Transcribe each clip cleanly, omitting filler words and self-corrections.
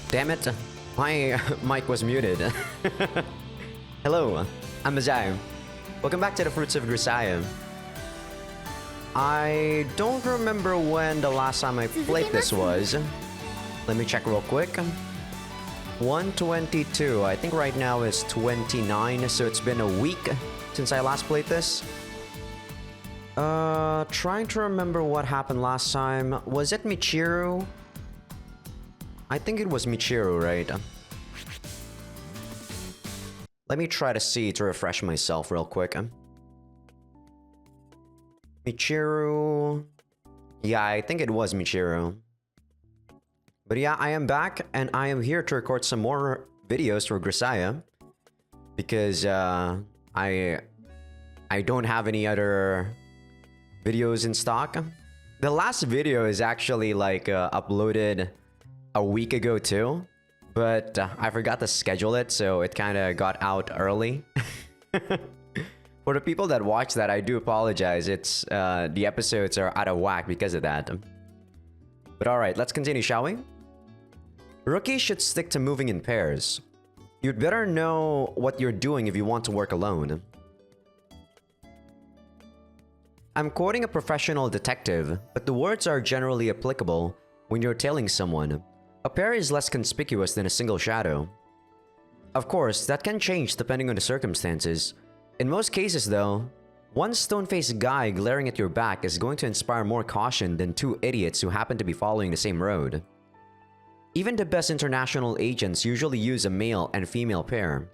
Damn it, my mic was muted. Hello, I'm Azai. Welcome back to the Fruits of Grisaia. I don't remember when the last time I played this was. Let me check real quick. 122. I think right now is 29, so it's been a week since I last played this. Trying to remember what happened last time. Was it Michiru? I think it was Michiru, right? Let me try to see to refresh myself real quick. Michiru... Yeah, I think it was Michiru. But yeah, I am back, and I am here to record some more videos for Grisaia. Because, I don't have any other videos in stock. The last video is actually, like, uploaded a week ago too. But I forgot to schedule it, so it kind of got out early. For the people that watch that, I do apologize. It's the episodes are out of whack because of that. But alright, let's continue, shall we? Rookies should stick to moving in pairs. You'd better know what you're doing if you want to work alone. I'm quoting a professional detective, but the words are generally applicable when you're tailing someone. A pair is less conspicuous than a single shadow. Of course, that can change depending on the circumstances. In most cases though, one stone-faced guy glaring at your back is going to inspire more caution than two idiots who happen to be following the same road. Even the best international agents usually use a male and female pair.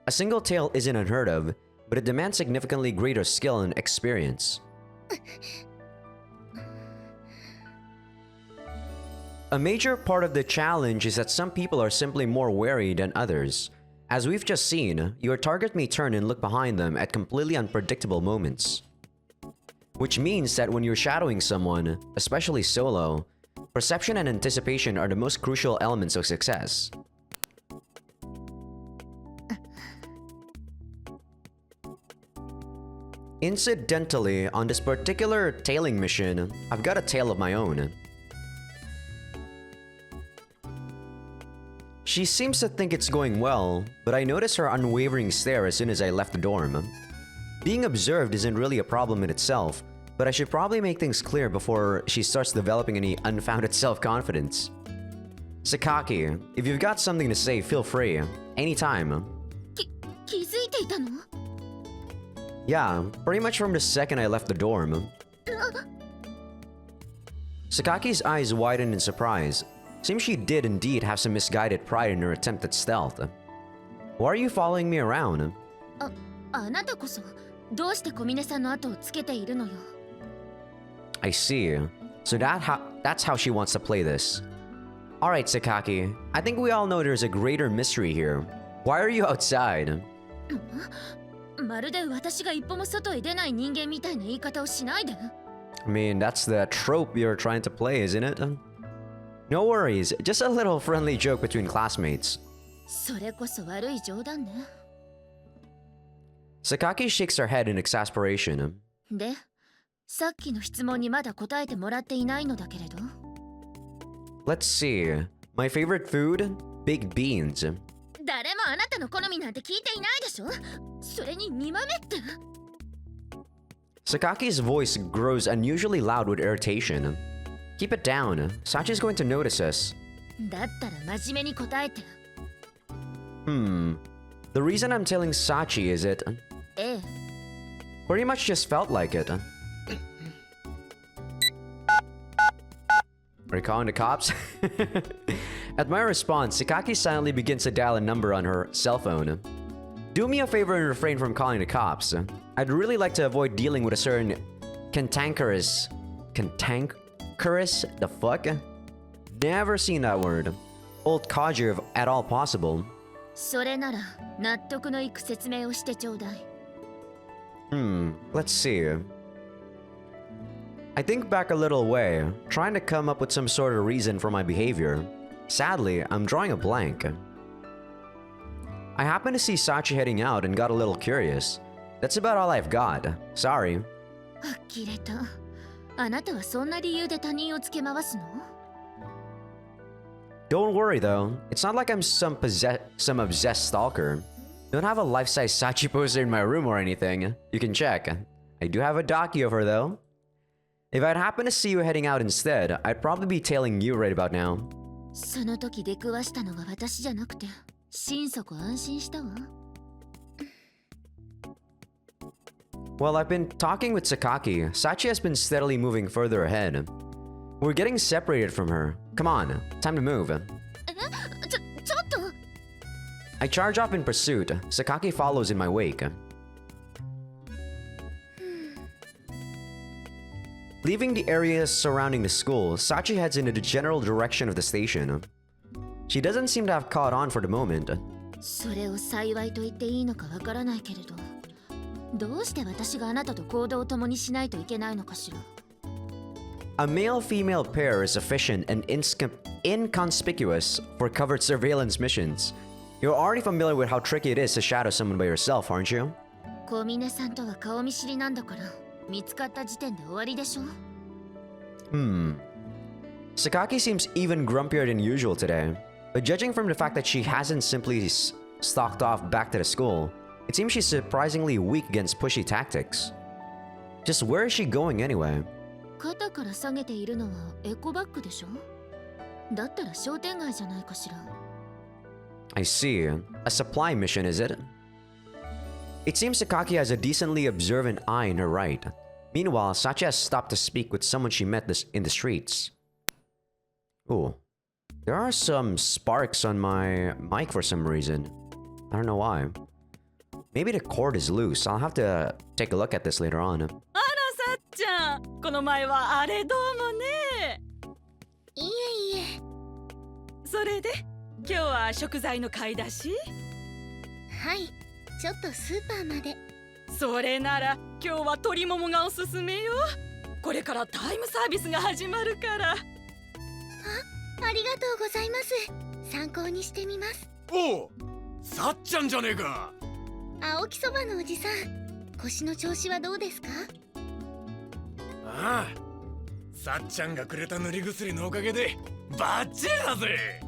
A single tail isn't unheard of, but it demands significantly greater skill and experience. A major part of the challenge is that some people are simply more wary than others. As we've just seen, your target may turn and look behind them at completely unpredictable moments. Which means that when you're shadowing someone, especially solo, perception and anticipation are the most crucial elements of success. Incidentally, on this particular tailing mission, I've got a tail of my own. She seems to think it's going well, but I notice her unwavering stare as soon as I left the dorm. Being observed isn't really a problem in itself, but I should probably make things clear before she starts developing any unfounded self-confidence. Sakaki, if you've got something to say, feel free. Anytime. Yeah, pretty much from the second I left the dorm. Sakaki's eyes widened in surprise. Seems she did indeed have some misguided pride in her attempt at stealth. Why are you following me around? I see. So that's how she wants to play this. Alright, Sakaki. I think we all know there's a greater mystery here. Why are you outside? I mean, that's the trope you're trying to play, isn't it? No worries, just a little friendly joke between classmates. Sakaki shakes her head in exasperation. Let's see. My favorite food? Baked beans. Sakaki's voice grows unusually loud with irritation. Keep it down. Sachi's going to notice us. The reason I'm telling Sachi is it... Pretty much just felt like it. Are you calling the cops? At my response, Sakaki silently begins to dial a number on her cell phone. Do me a favor and refrain from calling the cops. I'd really like to avoid dealing with a certain cantankerous... Cantankerous? The fuck? Never seen that word. Old codger if at all possible. Let's see. I think back a little way, trying to come up with some sort of reason for my behavior. Sadly, I'm drawing a blank. I happened to see Sachi heading out and got a little curious. That's about all I've got. Sorry. Don't worry though, it's not like I'm some obsessed stalker. Don't have a life-size Sachi poster in my room or anything. You can check. I do have a docu of her though. If I'd happen to see you heading out instead, I'd probably be tailing you right about now. その時出くわしたのは私じゃなくて、心底安心したわ。Well, I've been talking with Sakaki. Sachi has been steadily moving further ahead. We're getting separated from her. Come on, time to move. ちょっと I charge off in pursuit. Sakaki follows in my wake. Leaving the areas surrounding the school, Sachi heads into the general direction of the station. She doesn't seem to have caught on for the moment. それを幸いと言っていいのかわからないけれど、どうして私があなたと行動を共にしないといけないのかしら。A male-female pair is efficient and inconspicuous for covert surveillance missions. You're already familiar with how tricky it is to shadow someone by yourself, aren't you? 小峰さんとは顔見知りなんだから、見つかった時点で終わりでしょ。Sakaki seems even grumpier than usual today, but judging from the fact that she hasn't simply stalked off back to the school, it seems she's surprisingly weak against pushy tactics. Just where is she going anyway? 肩から下げているのはエコバッグでしょ。だったら商店街じゃないかしら。I see. A supply mission, is it? It seems Sakaki has a decently observant eye in her right. Meanwhile, Sachi has stopped to speak with someone she met in the streets. Ooh. There are some sparks on my mic for some reason. I don't know why. Maybe the cord is loose. I'll have to take a look at this later on. あら、さっちゃん、この前はあれどうもね。いえいえ。それで、今日は食材の買い出し？はい、ちょっとスーパーまで。それなら今日は鶏ももがおすすめよ。これからタイムサービスが始まるから。ありがとうございます。参考にしてみます。おう、さっちゃんじゃねえか。青木そばのおじさん、腰の調子はどうですか？ああ、さっちゃんがくれた塗り薬のおかげでバッチリだぜ。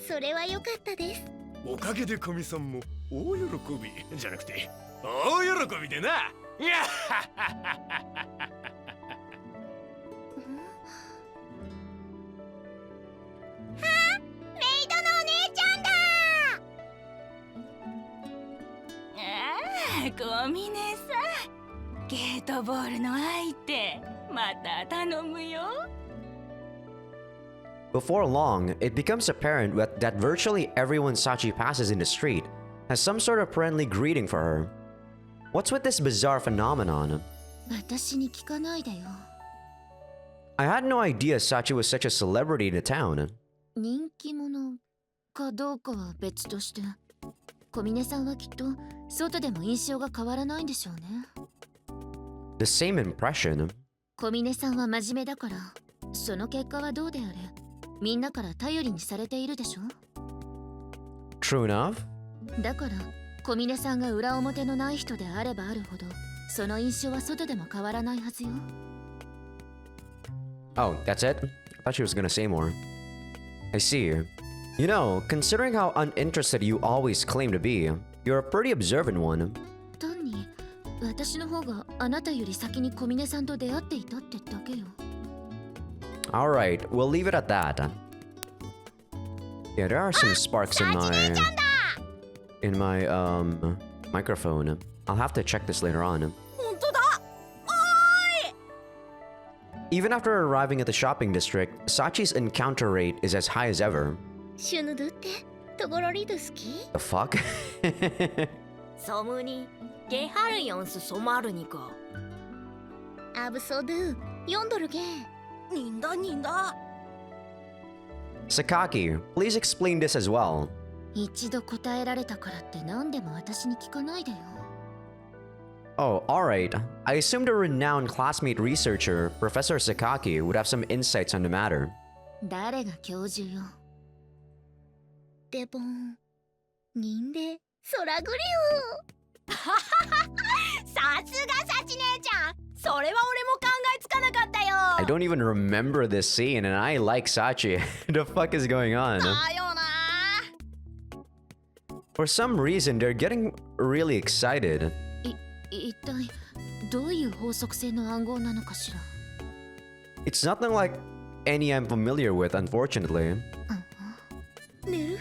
それは良かったです。おかげでかみさんも大喜びじゃなくて大喜びでな。いやメイドのお姉ちゃんだ。ああ、小峰さん、ゲートボールの相手、また頼むよ。Before long, it becomes apparent that virtually everyone Sachi passes in the street has some sort of friendly greeting for her. What's with this bizarre phenomenon? 私に聞かないでよ。I had no idea Sachi was such a celebrity in the town. 人気者かどうかは別として、小峰さんはきっと外でも印象が変わらないんでしょうね。The same impression. 小峰さんは真面目だから、その結果はどうであれ、みんなから頼りにされているでしょ。 True enough. だから小峰さんが裏表のない人であればあるほど、その印象は外でも変わらないはずよ。Oh, that's it? I thought she was gonna say more. I see. You know, considering how uninterested you always claim to be, you're a pretty observant one. 単に私の方があなたより先に小峰さんと出会っていたってだけよ。Alright, we'll leave it at that. Yeah, there are some sparks in my microphone. I'll have to check this later on. 本当だ。おーい。 Even after arriving at the shopping district, Sachi's encounter rate is as high as ever. シュヌドってトゴロリド好き？ The fuck? ソムニゲハルヨンスソマルニコアブソドゥ読んどるげ。ニンダニンダ。 Sakaki, please explain this as well. 一度答えられたからって何でも私に聞かないでよ。 Oh, alright. I assumed a renowned classmate researcher, Professor Sakaki, would have some insights on the matter. 誰が教授よ。デボン、人で空ぐりよ。さすがサチ姉ちゃん、それは俺も考えつかなかったよ。 I don't even remember this scene, and I like Sachi. The fuck is going on? だよな。 For some reason, they're getting really excited. 一体どういう法則性の暗号なのかしら。 It's nothing like any I'm familiar with, unfortunately. ぬる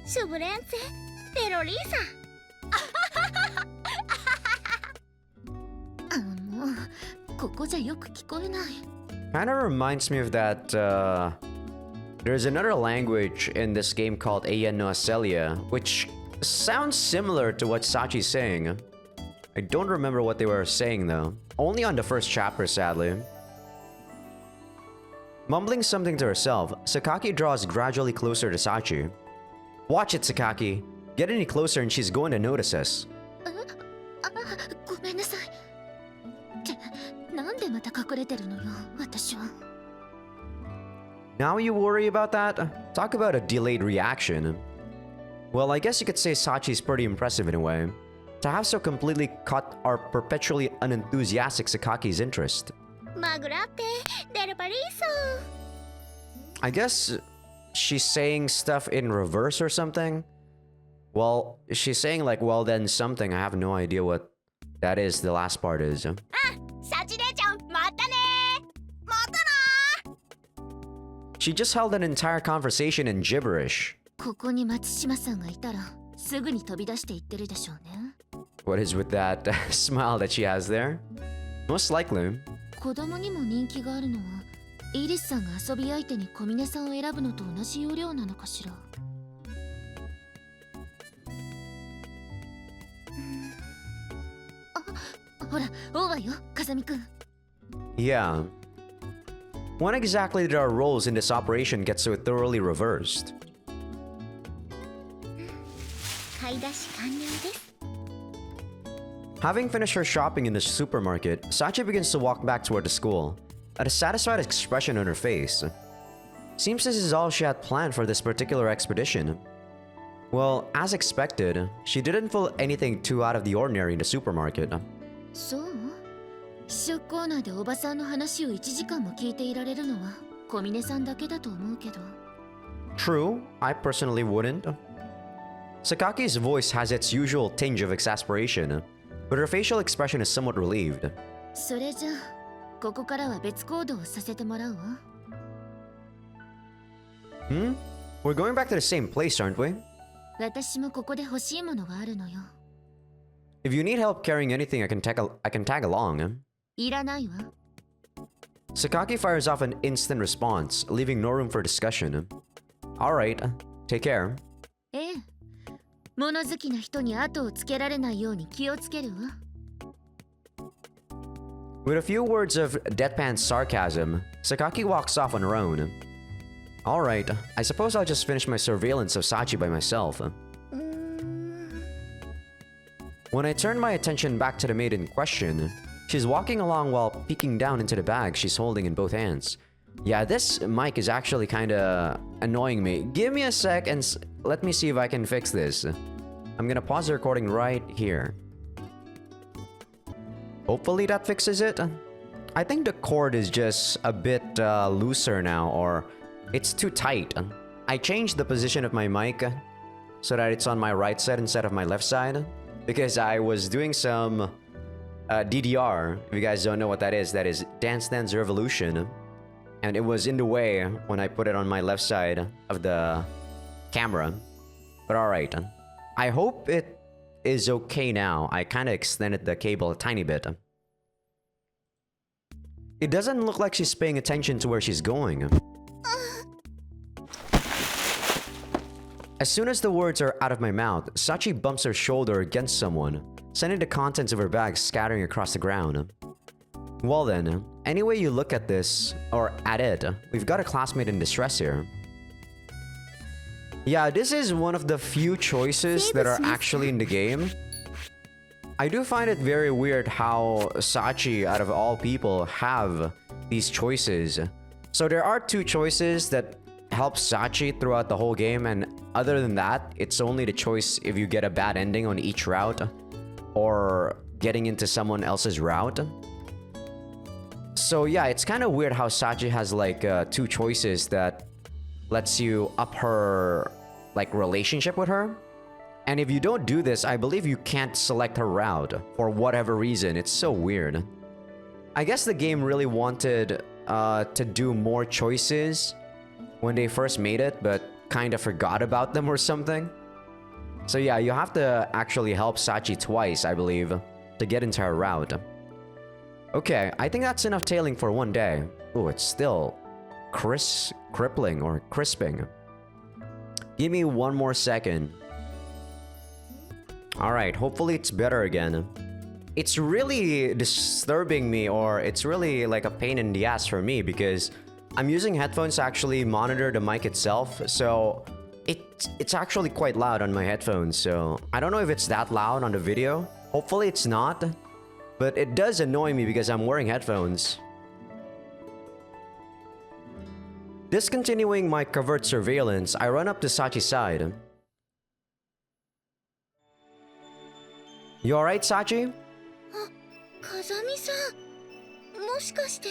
シュブレンツェテロリーサ。もうここじゃよく聞こえない。 Kind of reminds me of that, there's another language in this game called Ayan no Acelia, which sounds similar to what Sachi's saying. I don't remember what they were saying though. Only on the first chapter, sadly. Mumbling something to herself, Sakaki draws gradually closer to Sachi. Watch it, Sakaki. Get any closer and she's going to notice us. ごめんなさい。ってなんでまた隠れてるのよ、私は。 Now you worry about that? Talk about a delayed reaction. Well, I guess you could say Sachi's pretty impressive in a way. To have so completely caught our perpetually unenthusiastic Sakaki's interest. マグラテデルパリーソ。 I guess she's saying stuff in reverse or something? Well, she's saying like, well then something. I have no idea what that is, the last part is. あ、サチ姉ちゃんまたね。またな。 She just held an entire conversation in gibberish. ここに松島さんがいたらすぐに飛び出していってるでしょうね。 What is with that smile that she has there? Most likely. 子供にも人気があるのはイリスさんが遊び相手に小峰さんを選ぶのと同じ要領なのかしら。ほら、オーバーよ、風見くん。 Yeah. When exactly did our roles in this operation get so thoroughly reversed? 買い出し完了です。 Having finished her shopping in the supermarket, Sachi begins to walk back toward the school, a dissatisfied expression on her face. Seems this is all she had planned for this particular expedition. Well, as expected, she didn't feel anything too out of the ordinary in the supermarket. そう？試食コーナーでおばさんの話を1時間も聞いていられるのは小峰さんだけだと思うけど。 True, I personally wouldn't. Sakaki's voice has its usual tinge of exasperation, but her facial expression is somewhat relieved. それじゃあここからは別行動をさせてもらうわ。 Hmm? We're going back to the same place, aren't we? 私もここで欲しいものがあるのよ。 If you need help carrying anything, I can tag along. いらないわ。 Sakaki fires off an instant response, leaving no room for discussion. Alright, take care. ええ。物好きな人に後をつけられないように気をつけるわ。 With a few words of deadpan sarcasm, Sakaki walks off on her own. Alright, I suppose I'll just finish my surveillance of Sachi by myself. When I turn my attention back to the maid in question, she's walking along while peeking down into the bag she's holding in both hands. Yeah, this mic is actually kinda annoying me. Give me a sec and let me see if I can fix this. I'm gonna pause the recording right here. Hopefully that fixes it. I think the cord is just a bit looser now, or it's too tight. I changed the position of my mic so that it's on my right side instead of my left side, because I was doing some DDR. If you guys don't know what that is Dance Dance Revolution. And it was in the way when I put it on my left side of the camera. But alright. I hope it is okay now. I kind of extended the cable a tiny bit. It doesn't look like she's paying attention to where she's going. As soon as the words are out of my mouth, Sachi bumps her shoulder against someone, sending the contents of her bag scattering across the ground. Well then, any way you look at this, or at it, we've got a classmate in distress here. Yeah, this is one of the few choices that are actually in the game. I do find it very weird how Sachi, out of all people, have these choices. So there are two choices that help Sachi throughout the whole game, and other than that, it's only the choice if you get a bad ending on each route, or getting into someone else's route. So yeah, it's kind of weird how Sachi has like two choices that lets you up her like relationship with her. And if you don't do this, I believe you can't select her route for whatever reason. It's so weird. I guess the game really wanted to do more choices when they first made it, but kind of forgot about them or something. So yeah, you have to actually help Sachi twice, I believe, to get into her route. Okay, I think that's enough tailing for one day. Oh, it's still crippling or crisping. Give me one more second. Alright, hopefully it's better again. It's really disturbing me, or it's really like a pain in the ass for me because I'm using headphones to actually monitor the mic itself, so it's actually quite loud on my headphones, so I don't know if it's that loud on the video. Hopefully it's not, but it does annoy me because I'm wearing headphones. Discontinuing my covert surveillance, I run up to Sachi's side. You alright, Sachi? 風見さん、もしかして。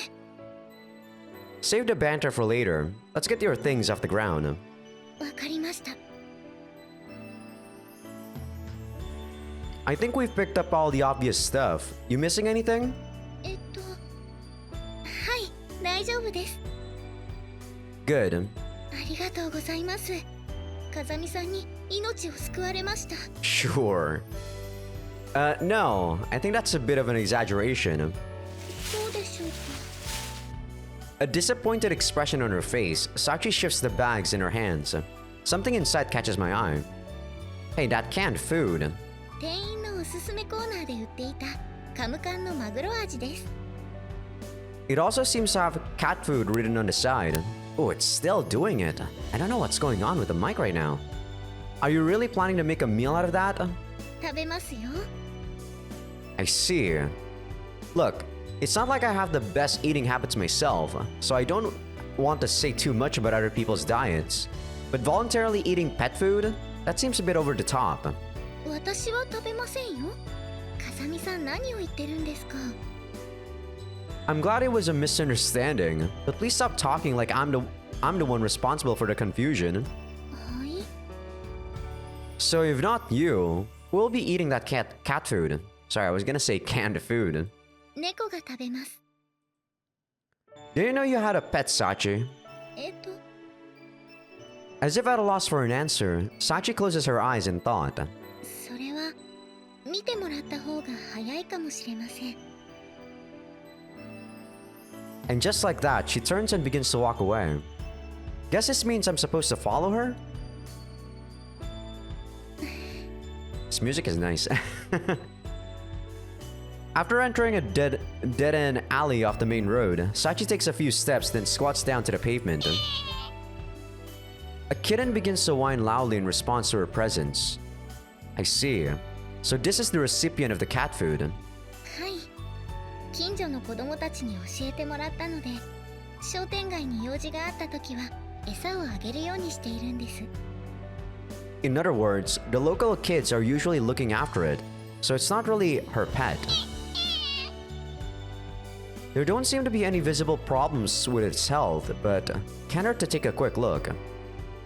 Save the banter for later. Let's get your things off the ground. わかりました。 I think we've picked up all the obvious stuff. You missing anything? はい、大丈夫です。 Good. ありがとうございます。風見さんに命を救われました。 Sure. No. I think that's a bit of an exaggeration. そうでしょうか。 A disappointed expression on her face, Sachi shifts the bags in her hands. Something inside catches my eye. Hey, that canned food. 店員のおすすめコーナーで売っていたカムカンのマグロ味です。 It also seems to have cat food written on the side. Oh, it's still doing it. I don't know what's going on with the mic right now. Are you really planning to make a meal out of that? 食べますよ。 I see. Look, it's not like I have the best eating habits myself, so I don't want to say too much about other people's diets. But voluntarily eating pet food? That seems a bit over the top. 私は食べませんよ。風見さん何を言ってるんですか。 I'm glad it was a misunderstanding, but please stop talking like I'm the one responsible for the confusion. はい。 So if not you, who will be eating that cat food? Sorry, I was gonna say canned food. 猫が食べます。 Did you know you had a pet, Sachi? と。 As if at a loss for an answer, Sachi closes her eyes in thought. それは見てもらった方が早いかもしれません。 And just like that, she turns and begins to walk away. Guess this means I'm supposed to follow her? This music is nice. After entering a dead-end alley off the main road, Sachi takes a few steps, then squats down to the pavement. A kitten begins to whine loudly in response to her presence. I see. So this is the recipient of the cat food. はい。近所の子供たちに教えてもらったので、商店街に用事があった時は餌をあげるようにしているんです。 In other words, the local kids are usually looking after it, so it's not really her pet. There don't seem to be any visible problems with its health, but can't hurt to take a quick look.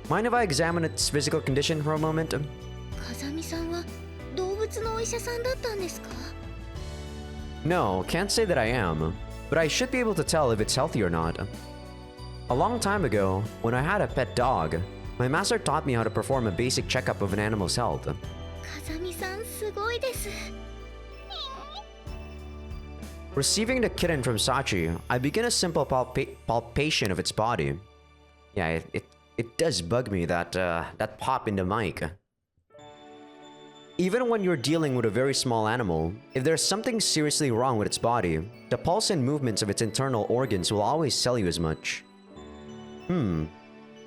Mind if I examine its physical condition for a moment? 風見さんは動物のお医者さんだったんですか？ No, can't say that I am, but I should be able to tell if it's healthy or not. A long time ago, when I had a pet dog, my master taught me how to perform a basic checkup of an animal's health. 風見さんすごいです。 Receiving the kitten from Sachi, I begin a simple palpation of its body. Yeah, it does bug me that pop in the mic. Even when you're dealing with a very small animal, if there's something seriously wrong with its body, the pulse and movements of its internal organs will always tell you as much.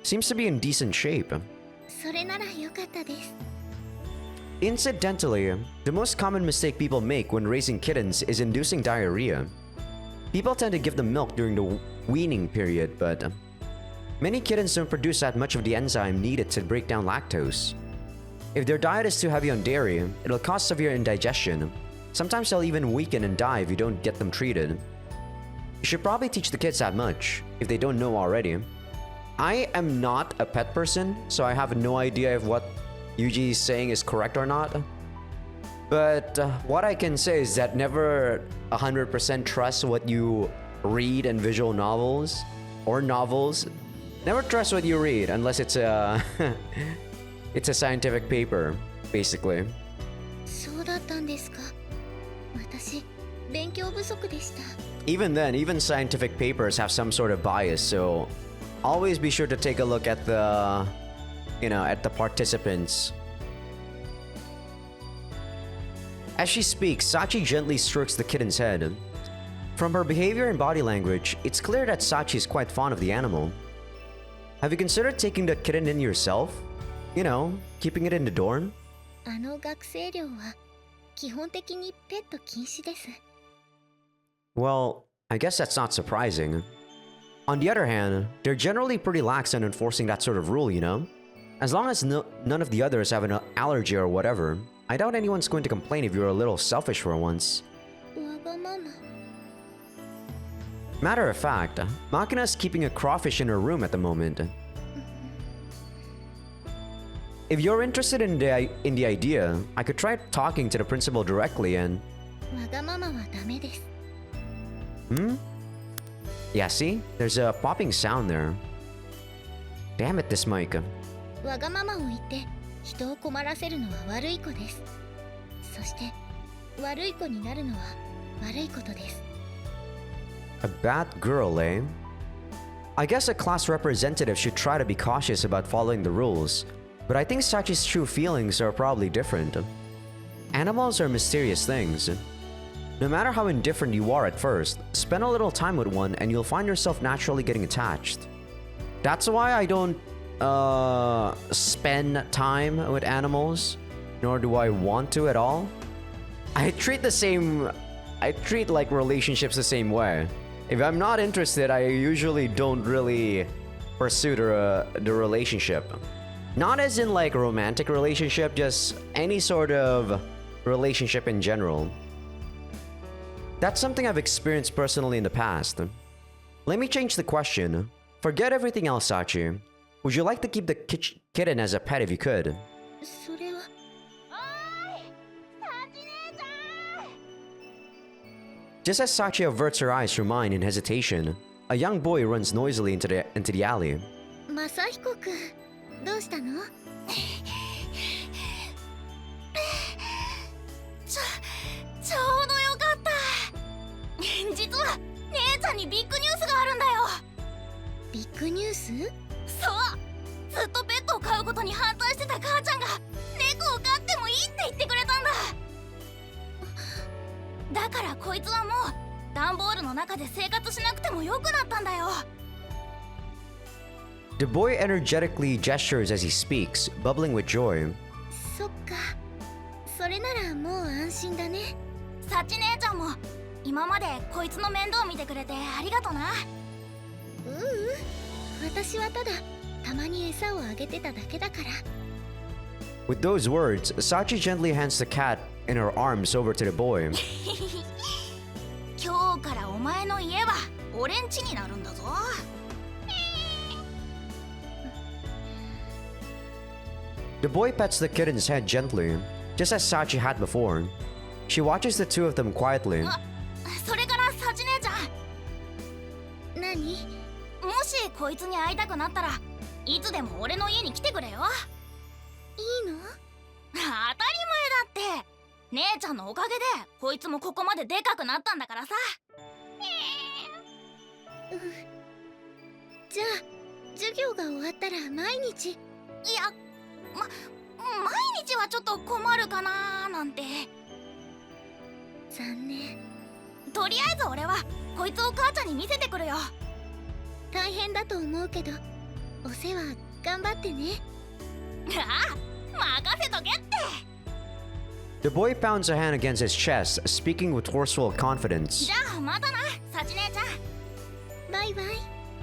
Seems to be in decent shape. それなら良かったです。 Incidentally, the most common mistake people make when raising kittens is inducing diarrhea. People tend to give them milk during the weaning period, but many kittens don't produce that much of the enzyme needed to break down lactose. If their diet is too heavy on dairy, it'll cause severe indigestion. Sometimes they'll even weaken and die if you don't get them treated. You should probably teach the kids that much, if they don't know already. I am not a pet person, so I have no idea if what Yuji is saying is correct or not. But what I can say is that never 100% trust what you read in visual novels or novels. Never trust what you read unless it's a it's a scientific paper, basically. そうだったんですか。私、勉強不足でした。Even then, even scientific papers have some sort of bias, so always be sure to take a look at the, at the participants. As she speaks, Sachi gently strokes the kitten's head. From her behavior and body language, it's clear that Sachi is quite fond of the animal. Have you considered taking the kitten in yourself? Keeping it in the dorm? あの学生寮は基本的にペット禁止です。Well, I guess that's not surprising. On the other hand, they're generally pretty lax in enforcing that sort of rule, As long as none of the others have an allergy or whatever, I doubt anyone's going to complain if you're a little selfish for once. わがまま。Matter of fact, Makina's keeping a crawfish in her room at the moment. If you're interested in the idea, I could try talking to the principal directly and... わがままはダメです。Yeah, see? There's a popping sound there. Damn it, this mic. わがままを言って人を困らせるのは悪い子です。そして悪い子になるのは悪いことです。A bad girl, eh? I guess a class representative should try to be cautious about following the rules, but I think Sachi's true feelings are probably different. Animals are mysterious things. No matter how indifferent you are at first, spend a little time with one and you'll find yourself naturally getting attached. That's why I don't spend time with animals, nor do I want to at all. I treat like relationships the same way. If I'm not interested, I usually don't really pursue the relationship. Not as in like romantic relationship, just any sort of relationship in general. That's something I've experienced personally in the past. Let me change the question. Forget everything else, Sachi. Would you like to keep the kitten as a pet if you could? それは。Just as Sachi averts her eyes from mine in hesitation, a young boy runs noisily into the alley. マサヒコくん、どうしたの？ちょうどよかった。実は姉ちゃんにビッグニュースがあるんだよ。ビッグニュース？そう、ずっとペットを飼うことに反対してた母ちゃんが猫を飼ってもいいって言ってくれたんだ。だからこいつはもう段ボールの中で生活しなくてもよくなったんだよ。The boy energetically gestures as he speaks, bubbling with joy. そっか。それならもう安心だね。サチ姉ちゃんも今までこいつの面倒見てくれてありがとな。私はただたまに餌をあげてただけだから。With those words, Sachi gently hands the cat in her arms over to the boy. 今日からお前の家は俺ん家になるんだぞ。The boy pets the kitten's head gently, just as Sachi had before. She watches the two of them quietly. それからサチ姉ちゃん。何？もしこいつに会いたくなったらいつでも俺の家に来てくれよ。いいの？当たり前だって。姉ちゃんのおかげでこいつもここまででかくなったんだからさ。じゃあ授業が終わったら毎日。いや、毎日はちょっと困るかなーなんて。残念。とりあえず俺はこいつを母ちゃんに見せてくるよ。大変だと思うけどお世話頑張ってね。ああ、任せとけって。The boy pounds a hand against his chest, speaking with forceful confidence. じゃあまたな、サチ姉ちゃん。バイバイ。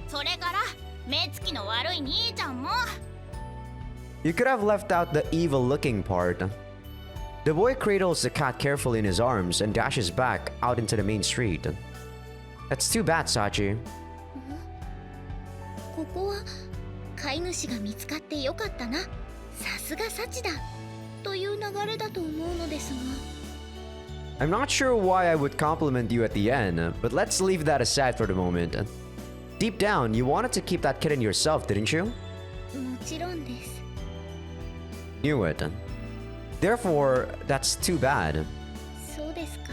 それから目つきの悪い兄ちゃんも。You could have left out the evil-looking part. The boy cradles the cat carefully in his arms and dashes back out into the main street. That's too bad, Sachi. ここは飼い主が見つかってよかったな、さすがサチだという流れだと思うのですが。 I'm not sure why I would compliment you at the end, but let's leave that aside for the moment. Deep down, you wanted to keep that kitten yourself, didn't you? もちろんです。 Knew it. Therefore, that's too bad. そうですか。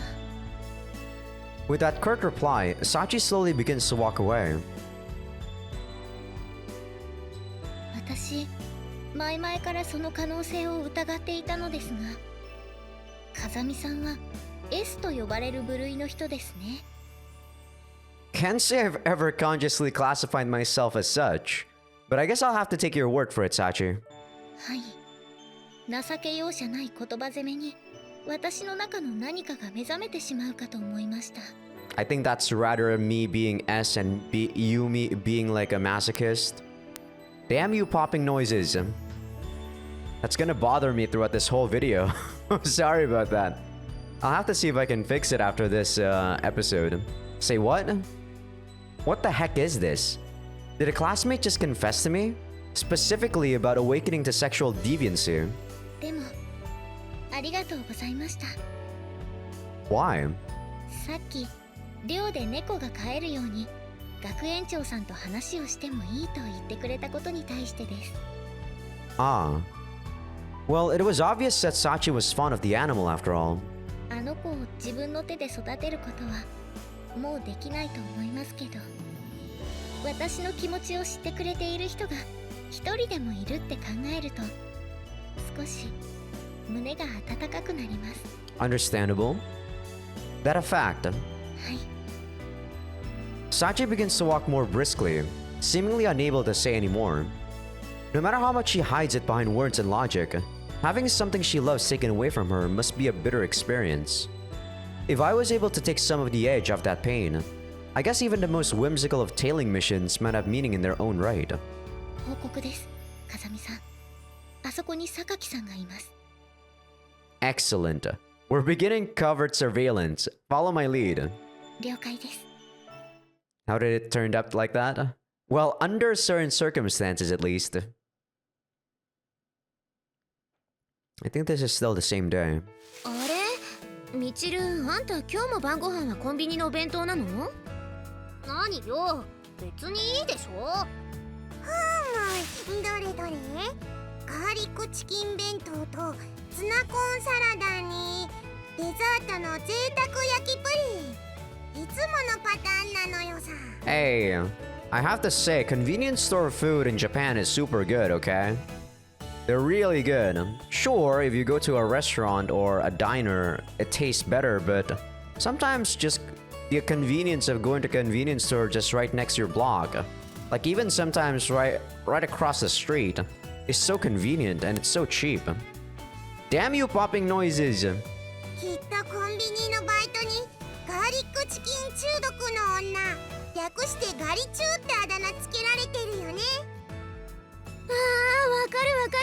With that curt reply, Sachi slowly begins to walk away. 私、前々からその可能性を疑っていたのですが、風見さんは S と呼ばれる部類の人ですね。 Can't say I've ever consciously classified myself as such, but I guess I'll have to take your word for it, Sachi. はい。情け容赦ない言葉攻めに、私の中の何かが目覚めてしまうかと思いました。 I think that's rather me being S and you me being like a masochist. Damn you popping noises. That's gonna bother me throughout this whole video. I'm sorry about that. I'll have to see if I can fix it after this episode. Say what? What the heck is this? Did a classmate just confess to me? Specifically about awakening to sexual deviancy. でも、ありがとうございました。 Why? さっき、寮で猫が飼えるように、学園長さんと話をしてもいいと言ってくれたことに対してです。 Ah. Well, it was obvious that Sachi was fond of the animal after all. あの子を自分の手で育てることはもうできないと思いますけど、私の気持ちを知ってくれている人が一人でもいるって考えると、少し胸が温かくなります。 Understandable. That a fact. はい。 Sachi begins to walk more briskly, seemingly unable to say any more. No matter how much she hides it behind words and logic, having something she loves taken away from her must be a bitter experience. If I was able to take some of the edge off that pain, I guess even the most whimsical of tailing missions might have meaning in their own right. 報告です、風見さん。あそこに榊さんがいます。 Excellent. We're beginning covert surveillance. Follow my lead. 了解です。 How did it turn up like that? Well, under certain circumstances at least. I think this is still the same day. あれ、みちる、あんた今日も晩ご飯はコンビニのお弁当なの？何よ、別にいいでしょ。どれどれ？ガーリックチキン弁当とツナコーンサラダにデザートの贅沢焼きプリン。いつものパターンなのよさ。 Hey, I have to say, convenience store food in Japan is super good, okay? They're really good. Sure, if you go to a restaurant or a diner, it tastes better, but sometimes just the convenience of going to a convenience store just right next to your block, like even sometimes right across the street, is so convenient and it's so cheap. Damn you popping noises! きっとコンビニのバイトにガーリックチキン中毒の女、略してガリチュウってあだ名つけられてるよね。あー、わかるわか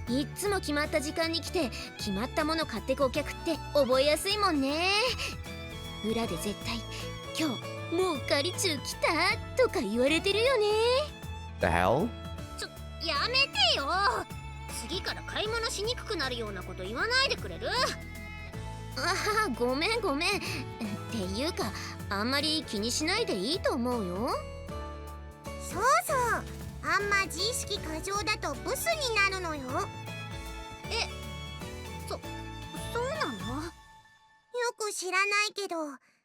る。いっつも決まった時間に来て決まったもの買ってくお客って覚えやすいもんね。裏で絶対今日もうガリチュウ来たとか言われてるよね。 The hell? やめてよ。次から買い物しにくくなるようなこと言わないでくれる？ああ、ごめんごめん。っていうか、あんまり気にしないでいいと思うよ。そうそう、あんま自意識過剰だとブスになるのよ。そうなの？よく知らないけど、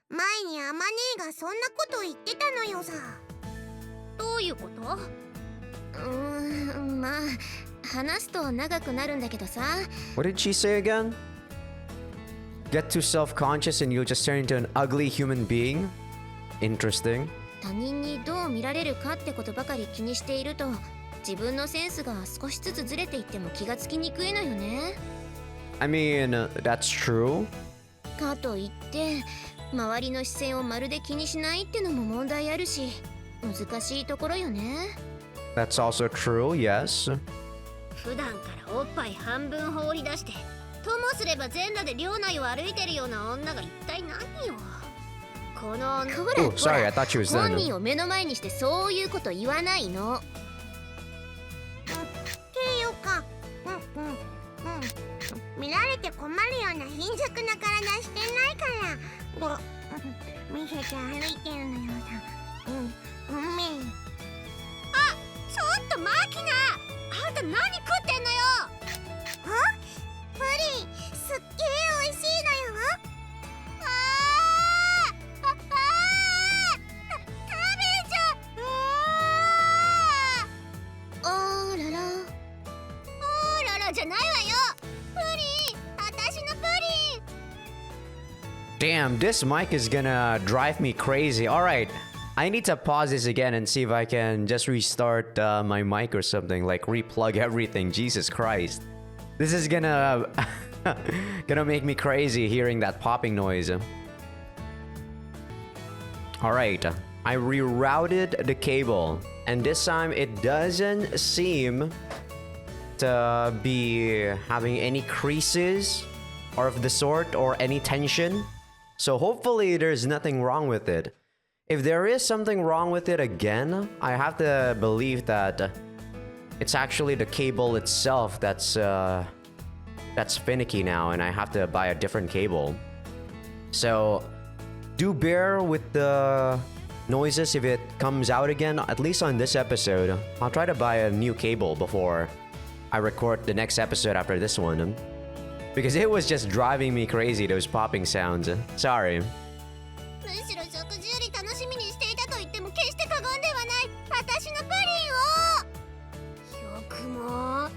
前にアマネーがそんなこと言ってたのよさ。どういうこと？まあ話すと長くなるんだけどさ。 What did she say again? Get too self-conscious and you'll just turn into an ugly human being? Interesting. 他人にどう見られるかってことばかり気にしていると、自分のセンスが少しずつずれていっても気がつきにくいのよね。 I mean, that's true. かといって周りの視線をまるで気にしないってのも問題あるし、難しいところよね。 That's also true, yes. 普段からおっぱい半分放り出してともすれば全裸で寮内を歩いてるような女が一体何よ。このほ Oh, sorry, I thought she was 本 done. 人を目の前にしてそういうこと言わないの。っていうか、見られて困るような貧弱な体してないから見せて歩いてるのよさ。ごめん。あ、ちょっとマキナ、あんた何食ってんのよ。プリンすっげえ美味しいのよ。食べちゃう。あらら。あららじゃないわよ。プリン、私のプリン。 Damn, this mic is gonna drive me crazy. Alright, I need to pause this again and see if I can just restart my mic or something, like replug everything. Jesus Christ. This is gonna make me crazy hearing that popping noise. Alright, I rerouted the cable, and this time it doesn't seem to be having any creases or of the sort or any tension. So hopefully there's nothing wrong with it. If there is something wrong with it again, I have to believe that it's actually the cable itself that's finicky now, and I have to buy a different cable. So do bear with the noises if it comes out again, at least on this episode. I'll try to buy a new cable before I record the next episode after this one. Because it was just driving me crazy, those popping sounds. Sorry. むしろ食事より楽しみにしていたと言っても決して過言ではない私のプリンを。よくもおのれ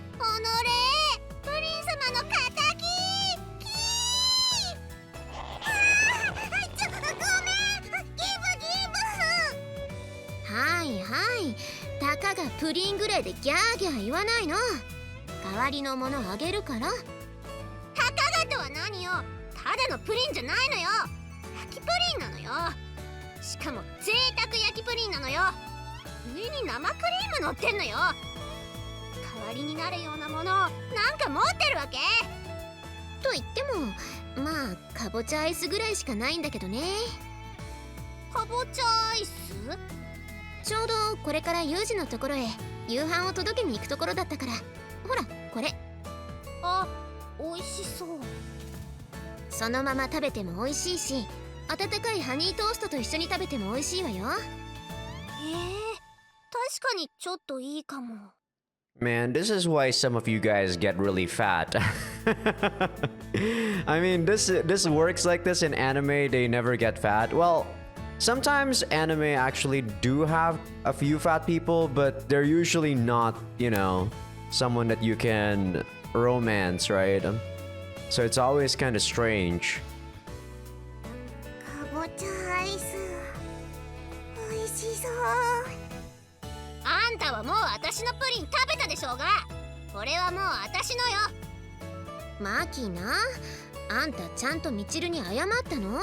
プリン様の敵。ごめん、ギブ。はいはい。たかがプリンぐらいでギャーギャー言わないの。代わりのものあげるから。たかがとは何よ。ただのプリンじゃないのよ。焼きプリンなのよ。しかも贅沢焼きプリンなのよ。上に生クリーム乗ってんのよ。代わりになるようなものなんか持ってるわけ。と言ってもまあかぼちゃアイスぐらいしかないんだけどね。かぼちゃアイス？ちょうどこれからユージのところへ夕飯を届けに行くところだったから。ほらこれ。あ、美味しそう。そのまま食べても美味しいし、温かいハニートーストと一緒に食べても美味しいわよ。確かにちょっといいかも。 Man, this is why some of you guys get really fat. I mean, this works like this in anime, they never get fat. Well, sometimes anime actually do have a few fat people, but they're usually not, you know, someone that you can romance, right? So it's always kind of strange. かぼちゃアイス美味しそう。あんたはもう私のプリン食べたでしょうが、これはもう私のよ。マキナ、あんたちゃんとミチルに謝ったの？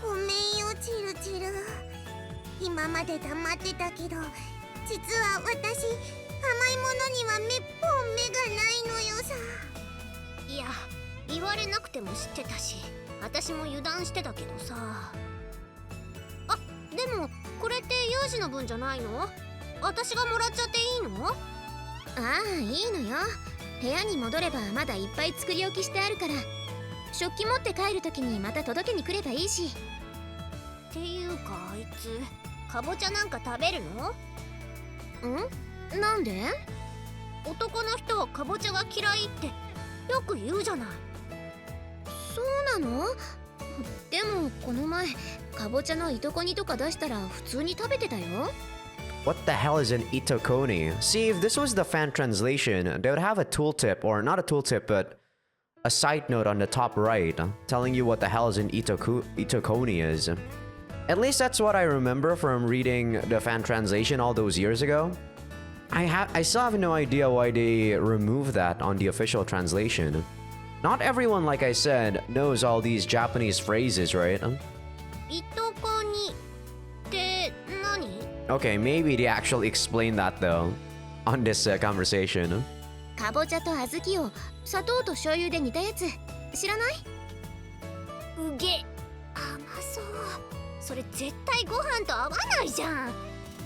ごめんよチルチル。今まで黙ってたけど、実は私甘いものにはめっぽう目がないのよさ。いや、言われなくても知ってたし、私も油断してたけどさ。あ、でもこれってユージの分じゃないの？私がもらっちゃっていいの？ああ、いいのよ。部屋に戻ればまだいっぱい作り置きしてあるから、食器持って帰るときにまた届けに来ればいいし。っていうかあいつかぼちゃなんか食べるの？ん？なんで？男の人はかぼちゃが嫌いってよく言うじゃない。そうなの？でもこの前かぼちゃの糸こにとか出したら普通に食べてたよ。What the hell is an itokoni? See, if this was the fan translation, they would have a tooltip, or not a tooltip, but a side note on the top right, telling you what the hell is an itokoni is. At least that's what I remember from reading the fan translation all those years ago. I still have no idea why they removed that on the official translation. Not everyone, like I said, knows all these Japanese phrases, right? いとこにって何？ Okay, maybe they actually explained that though on this conversation. かぼちゃと小豆を砂糖と醤油で煮たやつ知らない？うげ、甘そう。それ絶対ご飯と合わないじゃん。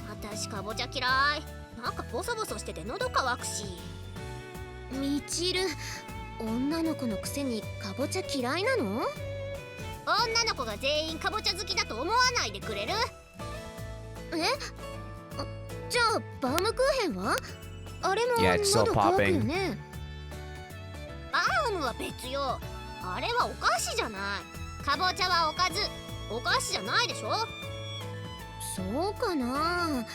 私かぼちゃ嫌い。なんかボソボソしてて喉乾くし。みちる、女の子のくせにかぼちゃ嫌いなの？女の子が全員かぼちゃ好きだと思わないでくれる？じゃあバウムクーヘンは？あれも Yeah, it's still 喉乾くよ popping. ね。バウムは別よ。あれはお菓子じゃない。かぼちゃはおかず、お菓子じゃないでしょ。そうかな。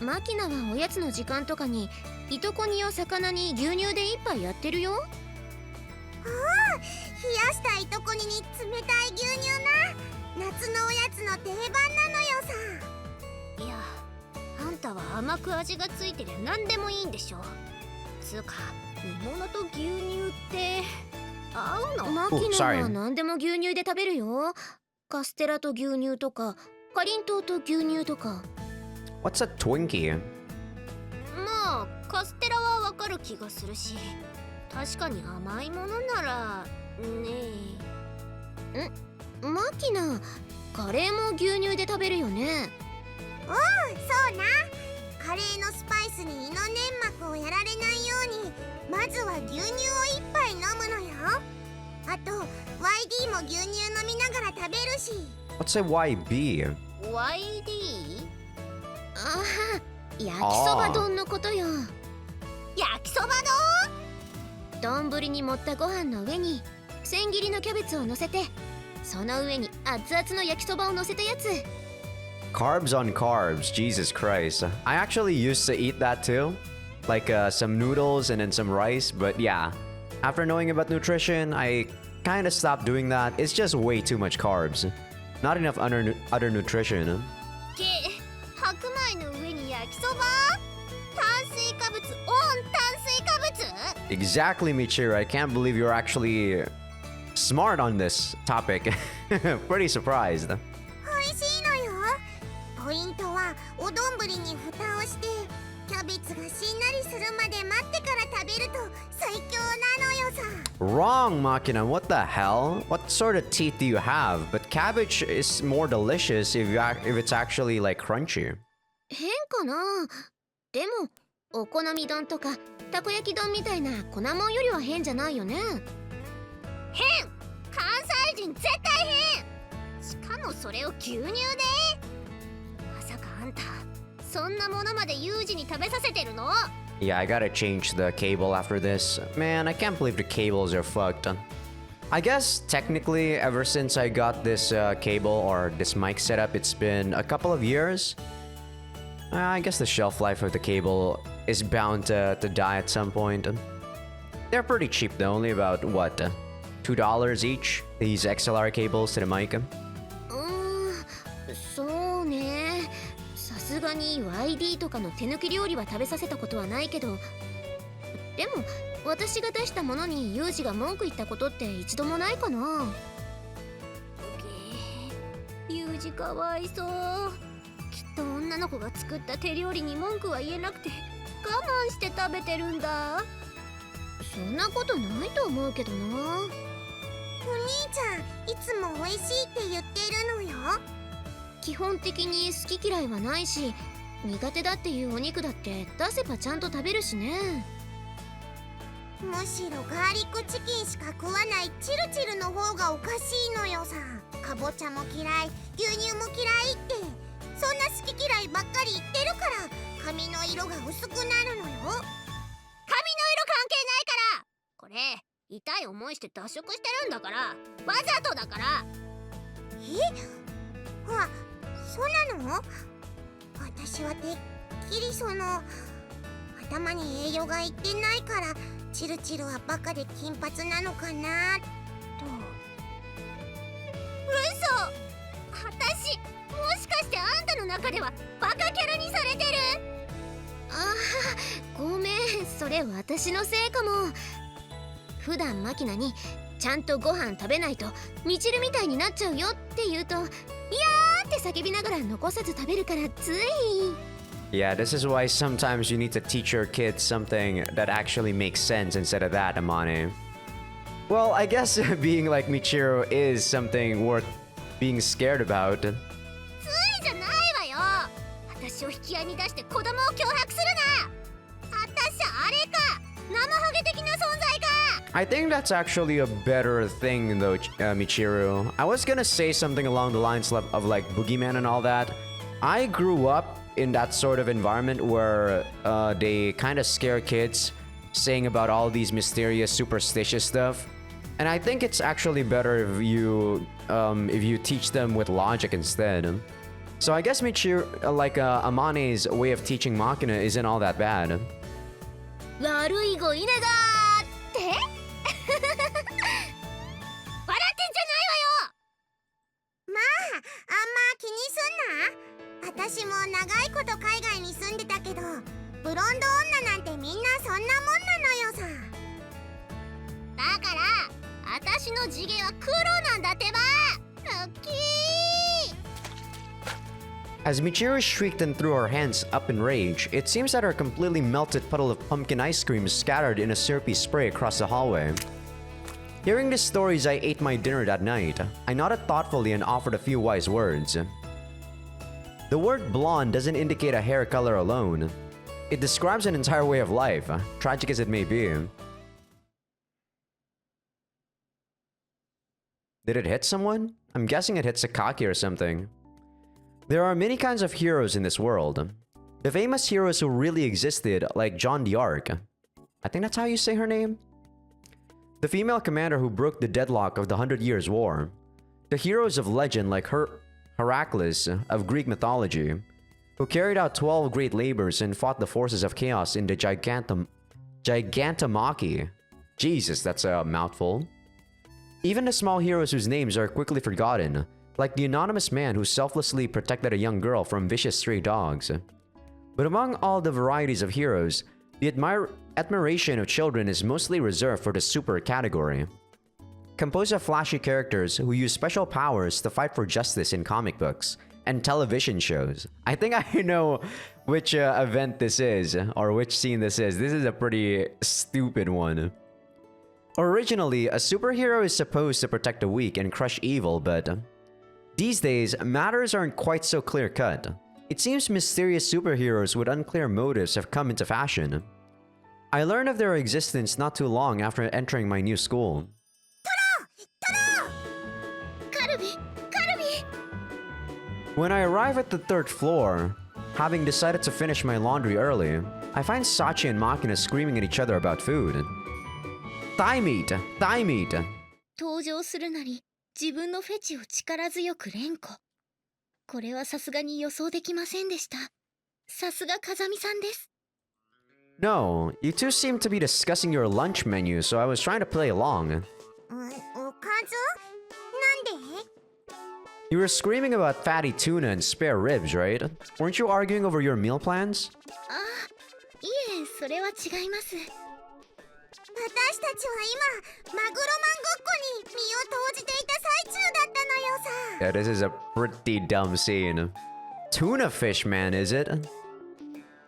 マキナはおやつの時間とかにいとこ煮を魚に牛乳で一杯やってるよ。冷やしたいとこに冷たい牛乳な。夏のおやつの定番なのよさ。いや、あんたは甘く味がついてりゃ何でもいいんでしょ。つうか煮物と牛乳って合うの？マキ Ooh, ナ sorry. は何でも牛乳で食べるよ。カステラと牛乳とかかりんとうと牛乳とか。 What's a Twinkie? まあカステラはわかる気がするし、確かに甘いものならねえ。マキナ、カレーも牛乳で食べるよね。そうな。カレーのスパイスに胃の粘膜をやられないようにまずは牛乳を一杯飲むのよ。あと YD も牛乳飲みながら食べるし。 What's a YB? YD？ ああ、焼きそば丼のことよ。焼きそば丼？丼に盛ったご飯の上に千切りのキャベツを乗せて、その上に熱々の焼きそばを乗せたやつ。 Carbs on carbs, Jesus Christ. I actually used to eat that too. Like some noodles and then some rice, but yeah. After knowing about nutrition, I kind of stopped doing that. It's just way too much carbs. Not enough other nutrition. 白米の上に焼きそば？炭水化物オン炭水化物？ Exactly, Michiru. I can't believe you're actually smart on this topic. Pretty surprised. 美味しいのよ。ポイントはお丼に蓋をしてキャベツがしんなりするまで待ってから食べると最強なのよさ。 Wrong, Makina. What the hell? What sort of teeth do you have? But cabbage is more delicious if it's actually like crunchy. 変かな。でもお好み丼とかたこ焼き丼みたいな粉もんよりは変じゃないよね。変！関西人絶対変！しかもそれを牛乳で？まさかあんたそんなものまでユージに食べさせてるの？ Yeah, I gotta change the cable after this. Man, I can't believe the cables are fucked. I guess technically ever since I got this cable or this mic setup, it's been a couple of years. I guess the shelf life of the cable is bound to die at some point. They're pretty cheap though, only about what, $2 each? These XLR cables to the mic. そうね。さすがに YD とかの手抜き料理は食べさせたことはないけど、でも私が出したものにユージが文句言ったことって一度もないかな。ユージかわいそう。きっと女の子が作った手料理に文句は言えなくて我慢して食べてるんだ。そんなことないと思うけどな。お兄ちゃんいつも美味しいって言ってるのよ。基本的に好き嫌いはないし、苦手だっていうお肉だって出せばちゃんと食べるしね。むしろガーリックチキンしか食わないチルチルの方がおかしいのよさ。かぼちゃも嫌い、牛乳も嫌いって、そんな好き嫌いばっかり言ってるから髪の色が薄くなるのよ。髪の色関係ないから。これ痛い思いして脱色してるんだから、わざとだから。そうなの？私はてっきり頭に栄養がいってないからチルチルはバカで金髪なのかなと。嘘！私もしかしてあんたの中ではバカキャラにされてる？ああ、ごめん、それ私のせいかも。普段マキナにちゃんとご飯食べないとミチルみたいになっちゃうよって言うと、いやーって叫びながら残さず食べるからつい。Yeah, this is why sometimes you need to teach your kids something that actually makes sense instead of that, Amane. Well, I guess being like Michiru is something worth being scared about. ついじゃないわよ。私を引き合いに出して子供を脅迫するな。私あれか、生ハゲ的な存在か。I think that's actually a better thing though, Michiru. I was gonna say something along the lines of like Boogeyman and all that. I grew up in that sort of environment where they kind of scare kids, saying about all these mysterious, superstitious stuff. And I think it's actually better if you teach them with logic instead. So I guess Michiru, like Amane's way of teaching Machina isn't all that bad. 悪い子稲だーって笑ってんじゃないわよ。まあ、あんま気にすんな。私も長いこと海外に住んでたけど、ブロンド女なんてみんなそんなもんなのよさ。だから私の地毛は黒なんだってば。ラッキー。 As Michiru shrieked and threw her hands up in rage, it seems that her completely melted puddle of pumpkin ice cream is scattered in a syrupy spray across the hallway. Hearing the stories, I ate my dinner that night. I nodded thoughtfully and offered a few wise words. The word blonde doesn't indicate a hair color alone. It describes an entire way of life, tragic as it may be. Did it hit someone? I'm guessing it hit Sakaki or something. There are many kinds of heroes in this world. The famous heroes who really existed, like Jeanne d'Arc. I think that's how you say her name? The female commander who broke the deadlock of the 100 Years' War. The heroes of legend like Heracles of Greek mythology, who carried out 12 great labors and fought the forces of chaos in the Gigantomachy. Jesus, that's a mouthful. Even the small heroes whose names are quickly forgotten, like the anonymous man who selflessly protected a young girl from vicious stray dogs. But among all the varieties of heroes, the admiration of children is mostly reserved for the super category. Composed of flashy characters who use special powers to fight for justice in comic books and television shows. I think I know which event this is, or which scene this is. This is a pretty stupid one. Originally, a superhero is supposed to protect the weak and crush evil, but these days, matters aren't quite so clear-cut. It seems mysterious superheroes with unclear motives have come into fashion. I learned of their existence not too long after entering my new school. When I arrive at the 3rd floor, having decided to finish my laundry early, I find Sachi and Makina screaming at each other about food. Thigh meat! Thigh meat! 登場するなり自分のフェチを力強く連呼。これはさすがに予想できませんでした。さすが風見さんです。No, you two seem to be discussing your lunch menu, so I was trying to play along. おかず？なんで？ You were screaming about fatty tuna and spare ribs, right? Weren't you arguing over your meal plans? ああ、いえ、それは違います。私たちは今マグロマンごっこに身を投じていた最中だったのよさ。 Yeah, this is a pretty dumb scene. Tuna fish man, is it?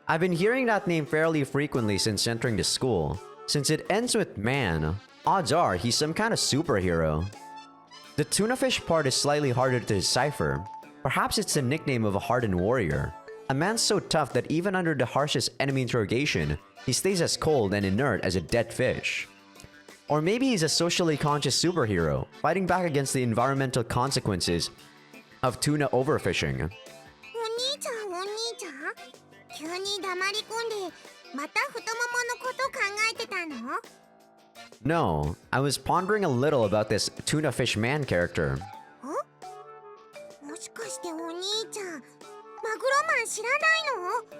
I've been hearing that name fairly frequently since entering the school. Since it ends with man, odds are he's some kind of superhero. The tuna fish part is slightly harder to decipher. Perhaps it's the nickname of a hardened warrior. A man so tough that even under the harshest enemy interrogation, he stays as cold and inert as a dead fish. Or maybe he's a socially conscious superhero, fighting back against the environmental consequences of tuna overfishing. お兄ちゃん、急に黙り込んで、また太もものこと考えてたの？ No, I was pondering a little about this tuna fish man character. もしかしてお兄ちゃん、マグロマン知らないの？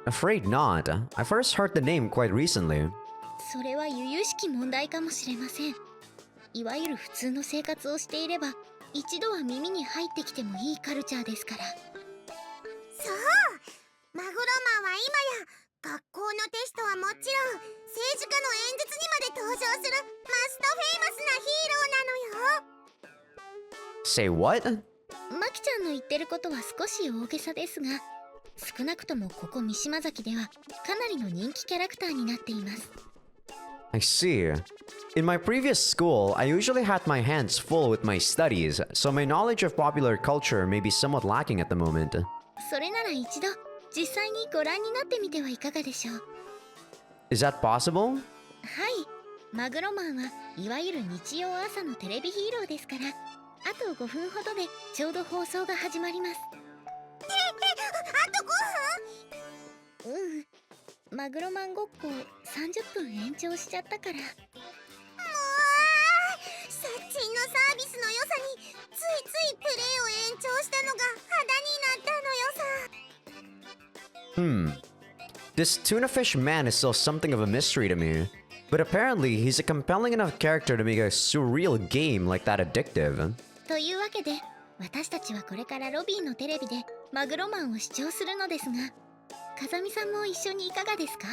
Afraid not. I first heard the name quite recently. それは由々しき問題かもしれません。いわゆる普通の生活をしていれば、一度は耳に入ってきてもいいカルチャーですから。そう、マグロマンは今や学校のテストはもちろん政治家の演説にまで登場するマストフェイマスなヒーローなのよ。 Say what? マキちゃんの言ってることは少し大げさですが、少なくともここ三島崎ではかなりの人気キャラクターになっています。I see. In my previous school, I usually had my hands full with my studies, so my knowledge of popular culture may be somewhat lacking at the moment. それなら一度実際にご覧になってみてはいかがでしょう。 Is that possible? はい、マグロマンはいわゆる日曜朝のテレビヒーローですから、あと5分ほどでちょうど放送が始まります。あと5分？マグロマンごっこ30分延長しちゃったから。もうサッチンのサービスの良さについついプレイを延長したのが肌になったのよさ。This tuna fish man is still something of a mystery to me, but apparently he's a compelling enough character to make a surreal game like that addictive. というわけで私たちはこれからロビーのテレビでマグロマンを視聴するのですが、風見さんも一緒にいかがですか？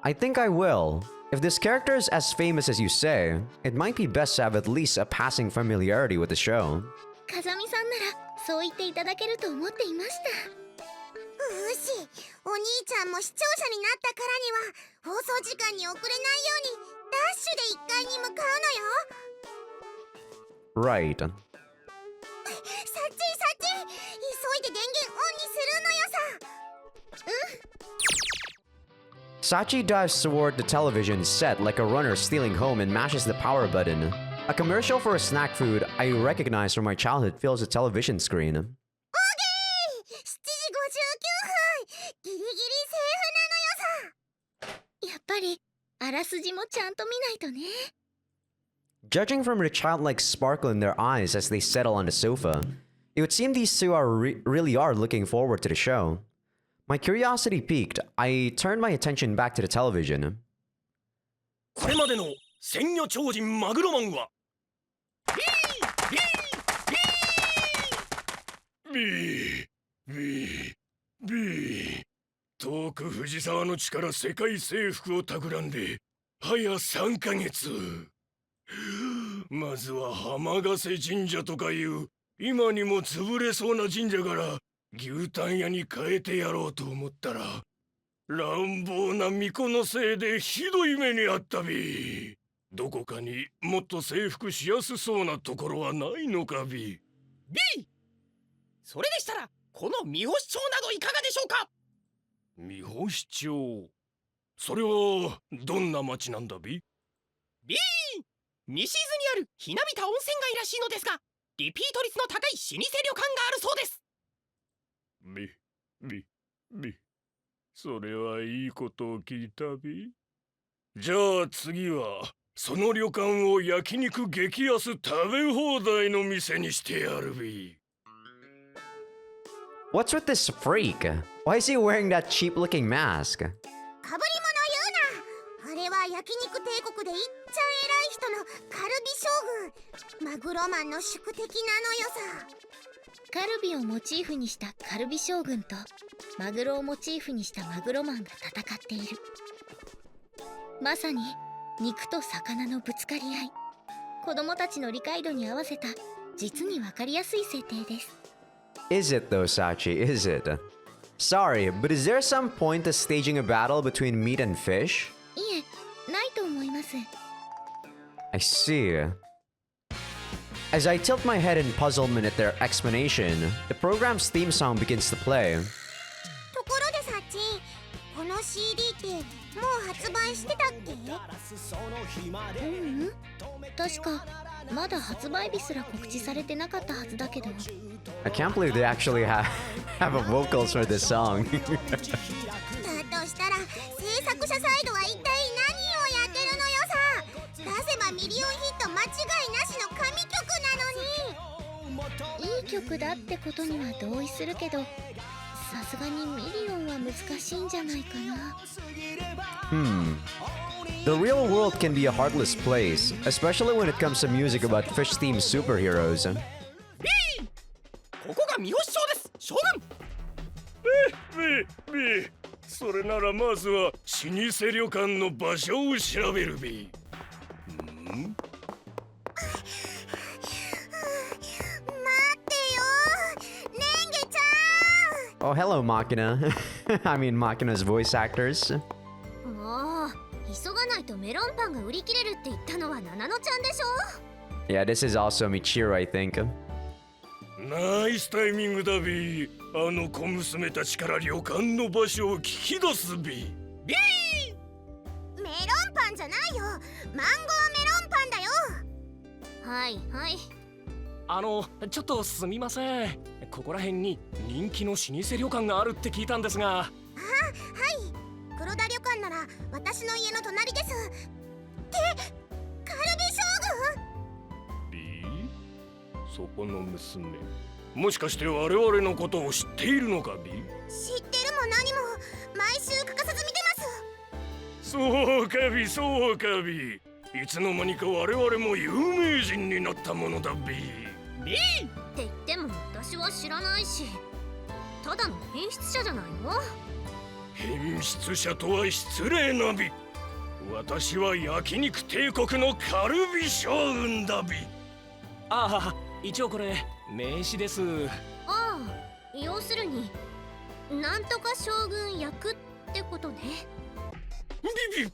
I think I will. If this character is as famous as you say, it might be best to have at least a passing familiarity with the show. 風見さんならそう言っていただけると思っていました。よし、お兄ちゃんも視聴者になったからには放送時間に遅れないようにダッシュで1階に向かうのよ。 Right. サッチン急いで電源オンにするのよさ。Sachi dives toward the television set like a runner stealing home and mashes the power button. A commercial for a snack food I recognize from my childhood fills the television screen. 7時59分、ギリギリセーフなのよさ。やっぱりあらすじもちゃんと見ないとね。 Judging from the childlike sparkle in their eyes as they settle on the sofa, it would seem these two really are looking forward to the show. My curiosity piqued, I turned my attention back to the television. これまでの鮮魚超人マグロマンはビー遠く藤沢の地から世界征服を企んで早3ヶ月。まずは浜ヶ瀬神社とかいう今にも潰れそうな神社から牛タン屋に変えてやろうと思ったら乱暴な巫女のせいでひどい目にあったび。どこかにもっと征服しやすそうなところはないのかび。それでしたらこの三星町などいかがでしょうか？三星町、それはどんな町なんだび？西伊豆にあるひなびた温泉街らしいのですが、リピート率の高い老舗旅館があるそうです。それはいいことを聞いたび。じゃあ次はその旅館を焼肉激安食べ放題の店にしてやるび。 What's with this freak? Why is he wearing that cheap-looking mask? かぶり物言うな。あれは焼肉帝国でいっちゃ偉い人のカルビ将軍、マグロマンの宿敵なのよさ。カルビをモチーフにしたカルビ将軍とマグロをモチーフにしたマグロマンが戦っている。まさに肉と魚のぶつかり合い、子供たちの理解度に合わせた実にわかりやすい設定です。 Is it though, Sachi? Is it? Sorry, but is there some point to staging a battle between meat and fish? いえ、ないと思います。 I see. As I tilt my head in puzzlement at their explanation, the program's theme song begins to play. ところでサッチン、この CD ってもう発売してたっけ？確かまだ発売日すら告知されてなかったはずだけど。 I can't believe they actually have a vocals for this song. だとしたら制作者サイドは一体何をやってるのよさ。出せばミリオンヒット間違いなしの神曲なのに。いい曲だってことには同意するけど、さすがにミリオンは難しいんじゃないかな。The real world can be a heartless place, especially when it comes to music about fish-themed superheroes. ここが三星町です、将軍。それならまずは老舗旅館の場所を調べるべ。Oh, hello, Machina. I mean, Machina's voice actors. もう急がないとメロンパンが売り切れるって言ったのはナナノちゃんでしょ。 Yeah, this is also Michiru, I think. ナイスタイミングだビー。あの小娘たちから旅館の場所を聞き出すビー。ビー。メロンパンじゃないよ、マンゴーメロンパンだよ。はいはい。ちょっとすみません。ここら辺に人気の老舗旅館があるって聞いたんですが。はい、黒田旅館なら私の家の隣です。ってカルビ将ビー、そこの娘、もしかして我々のことを知っているのかビー。軍。知ってるも何も、毎週欠かさず見てます。そうかビー、そうかビー。いつの間にか我々も有名人になったものだビー。ビー。って言っても私は知らないし、ただの変質者じゃないの。変質者とは失礼なビ。私は焼肉帝国のカルビ将軍だビ。ああ、一応これ名刺です。ああ、要するになんとか将軍役ってことね。ビビ、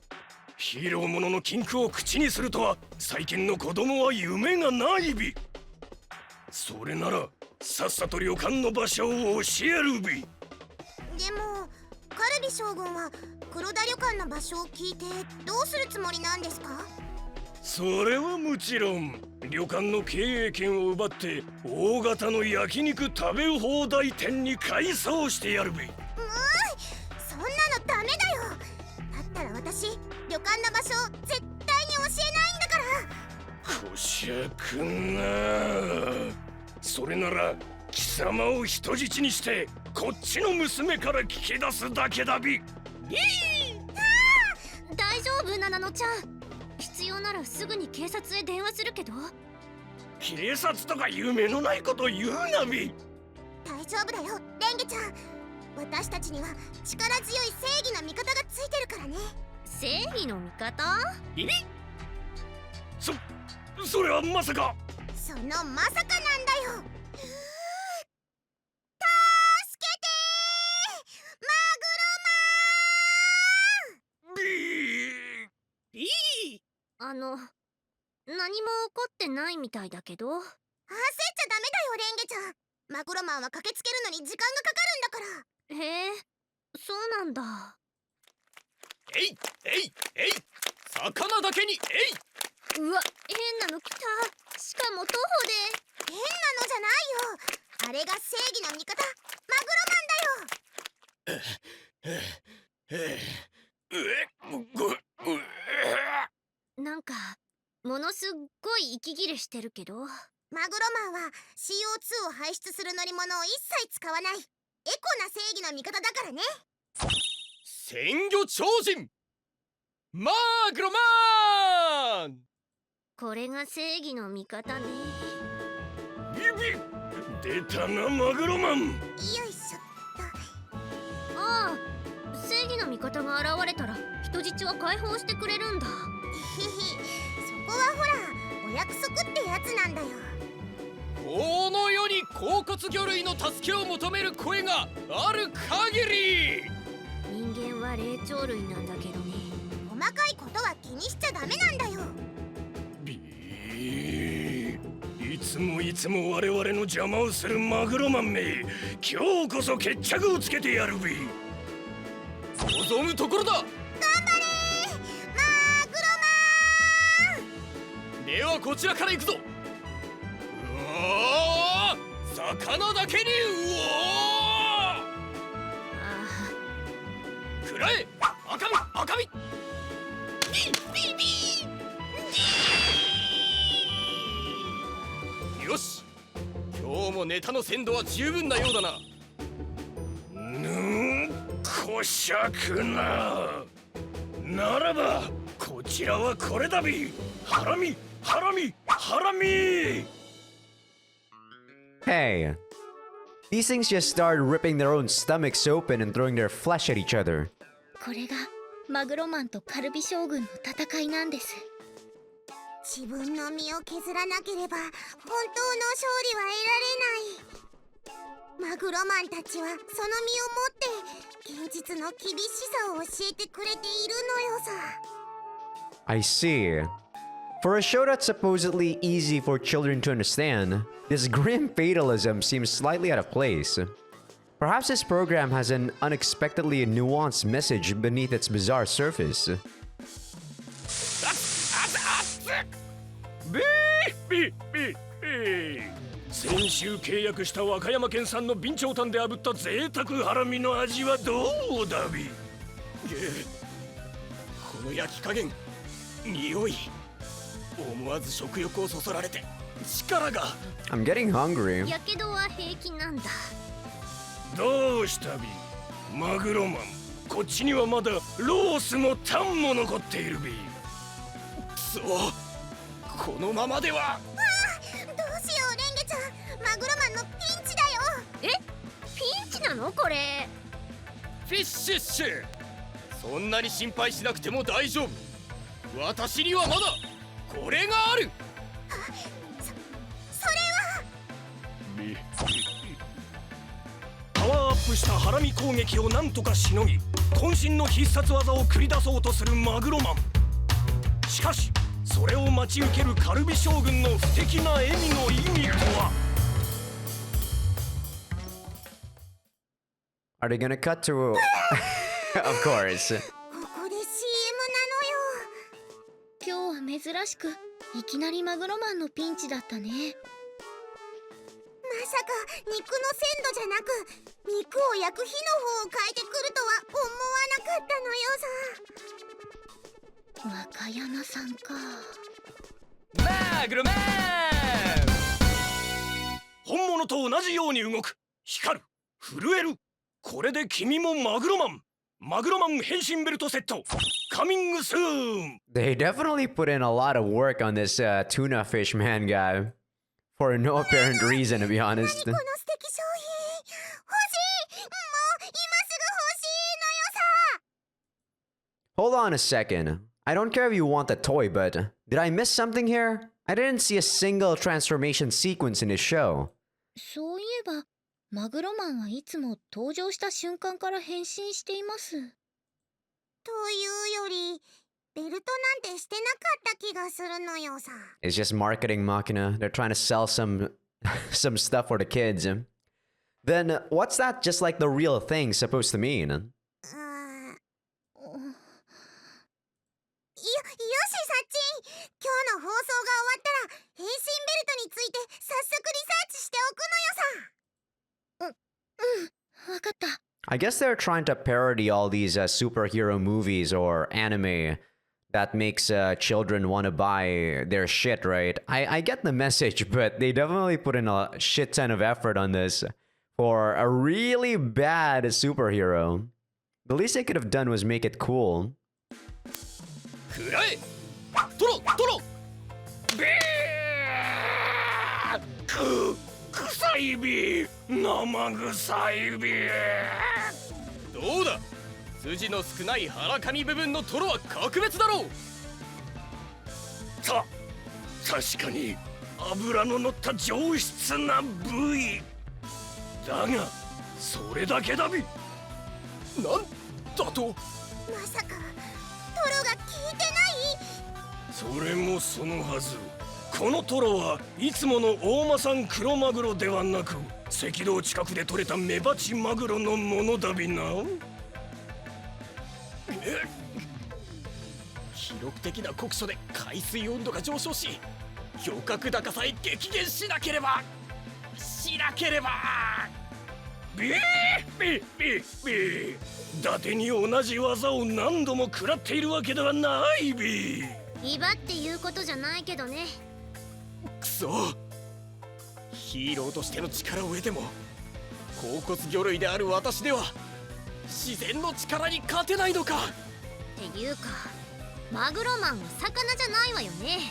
ヒーローものの禁句を口にするとは最近の子供は夢がないビ。それならさっさと旅館の場所を教えるビ。でもカルビ将軍は黒田旅館の場所を聞いてどうするつもりなんですか？それはもちろん旅館の経営権を奪って大型の焼肉食べ放題店に改装してやるべ。そんなのダメだよ。だったら私旅館の場所を絶対に教えないんだから。こしゃくな。それなら貴様を人質にしてこっちの娘から聞き出すだけだび。大丈夫ナナノちゃん、必要ならすぐに警察へ電話するけど。警察とか夢のないこと言うなび。大丈夫だよレンゲちゃん。私たちには力強い正義の味方がついてるからね。正義の味方？ビビ。それはまさか。そのまさかなんだよ。助けてー、マグロマン。ビー。ビー。何も起こってないみたいだけど。焦っちゃダメだよレンゲちゃん。マグロマンは駆けつけるのに時間がかかるんだから。へえ、そうなんだ。えいえいえい、魚だけにえい。うわ、変なの来た。しかも徒歩変なのじゃないよ。あれが正義の味方、マグロマンだよ。で。なんかものすっごい息切れしてるけど。マグロマンは CO2 を排出する乗り物を一切使わないエコな正義の味方だからね。鮮魚超人マグロマン。これが正義の味方ね。ビビ、出たなマグロマン。よいしょっと。ああ、正義の味方が現れたら人質は解放してくれるんだ。そこはほらお約束ってやつなんだよ。この世に甲骨魚類の助けを求める声がある限り。人間は霊長類なんだけどね。細かいことは気にしちゃダメなんだよ。いつも我々の邪魔をするマグロマンめ、今日こそ決着をつけてやるべ。望むところだ。頑張れーマグロマン。ではこちらから行くぞ。うわー、魚だけにうおー。くらえ赤身赤身。ビビビよし、今日もネタの鮮度は十分なようだな。こしゃくな。ならばこちらはこれだび。ハラミハラミハラミ。 Hey, these things just started ripping their own stomachs open and throwing their flesh at each other. これがマグロマンとカルビ将軍の戦いなんです。自分の身を削らなければ本当の勝利は得られない。マグロマンたちはその身をもって現実の厳しさを教えてくれているのよさ。I see. For a show that's supposedly easy for children to understand, this grim fatalism seems slightly out of place. Perhaps this program has an unexpectedly nuanced message beneath its bizarre surface. B 先週契約した和歌山県産の備長炭で炙った贅沢ハラミの味はどうだび。この焼き加減、匂い、思わず食欲をそそられて力が。I'm getting hungry. やけどは平気なんだ。どうしたび。マグロマン、こっちにはまだロースもタンも残っているび。くそ、このままでは。どうしよう、レンゲちゃん、マグロマンのピンチだよ。え、ピンチなのこれ？フィッシュッシュ、そんなに心配しなくても大丈夫。私にはまだこれがある。それはパワーアップしたハラミ攻撃をなんとかしのぎ、渾身の必殺技を繰り出そうとするマグロマン。しかしそれを待ち受けるカルビ将軍の不敵な笑みの意味とは。 Are they gonna cut to... Of course. ここで CM なのよ。今日は珍しくいきなりマグロマンのピンチだったね。まさか肉の鮮度じゃなく肉を焼く火の方を変えてくるとは思わなかったのよさ。和歌山さんか。マグロマン、本物と同じように動く、光る、震える。これで君もマグロマン。マグロマン変身ベルトセット、カミングスーン。 They definitely put in a lot of work on this tuna fish man guy. For no apparent reason, to be honest. この素敵商品欲しい。もう今すぐ欲しいのよさ。 Hold on a second. I don't care if you want the toy, but did I miss something here? I didn't see a single transformation sequence in this show. そういえばマグロマンはいつも登場した瞬間から変身しています。というよりベルトなんてしてなかった気がするのよさ。 It's just marketing machina. They're trying to sell some some stuff for the kids. Then what's that just like the real thing supposed to mean? よしさっちん、今日の放送が終わったら変身ベルトについて早速リサーチしておくのよさ。わかった。I guess they're trying to parody all these superhero movies or anime that makes children want to buy their shit, right? I get the message, but they definitely put in a shit ton of effort on this for a really bad superhero. The least they could have done was make it cool. くらえ、トロトロ。臭いび、生臭いび。どうだ、筋の少ない腹かみ部分のトロは格別だろう。確かに脂の乗った上質な部位だが、それだけだび。なんだと。まさかトロが効いてない？それもそのはず。このトロはいつもの大間産黒マグロではなく、赤道近くで取れたメバチマグロのものだびな。記録的な酷暑で海水温度が上昇し、漁獲高さえ激減しなければビー伊達に同じ技を何度も食らっているわけではないビー。威張っていうことじゃないけどね。くそ、ヒーローとしての力を得ても甲骨魚類である私では自然の力に勝てないのか。っていうかマグロマンは魚じゃないわよね。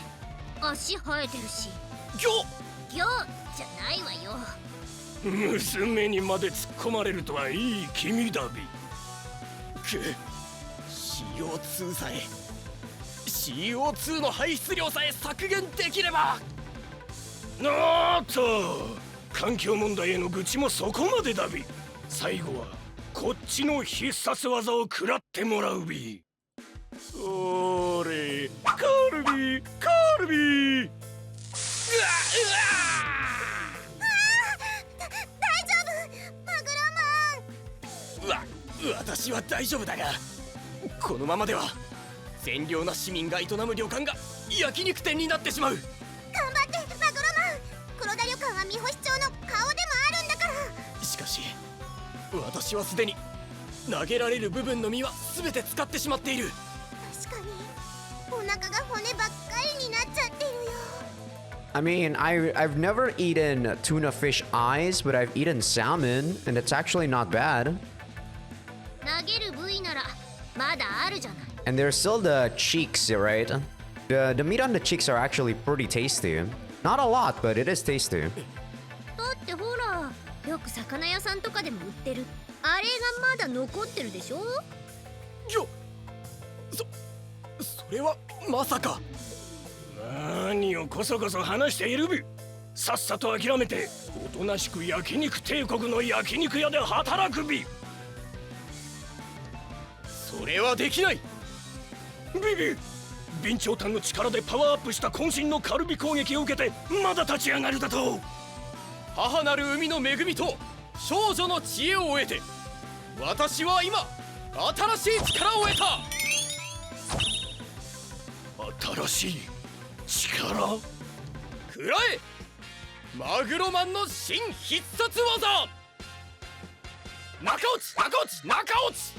足生えてるし。魚じゃないわよ。娘にまで突っ込まれるとはいい君だび。CO2 さえ CO2 の排出量さえ削減できれば。おっと、環境問題への愚痴もそこまでだび。最後はこっちの必殺技を食らってもらうび。それカルビカルビ。う大丈夫マグロマン。うわ、私は大丈夫だが、このままでは善良な市民が営む旅館が焼肉店になってしまう。頑張ってマグロマン。黒田旅館は三星町の顔でもあるんだから。しかし私はすでに投げられる部分の身は全て使ってしまっている。確かにお腹が骨ばっかりになっちゃってるよ。I mean, I've never eaten tuna fish eyes, but I've eaten salmon, and it's actually not bad. 投げる部位ならまだあるじゃない。 And there's still the cheeks, right? The meat on the cheeks are actually pretty tasty. Not a lot, but it is tasty. だってほら、よく魚屋さんとかでも売ってるあれがまだ残ってるでしょ。それはまさか。何をこそこそ話しているび。さっさと諦めておとなしく焼肉帝国の焼肉屋で働くび。それはできない。ビビ、備長炭の力でパワーアップした渾身のカルビ攻撃を受けてまだ立ち上がるだと。母なる海の恵みと少女の知恵を得て、私は今新しい力を得た。新しい力。くらえ、マグロマンの新必殺技。中落ち中落ち中落ち。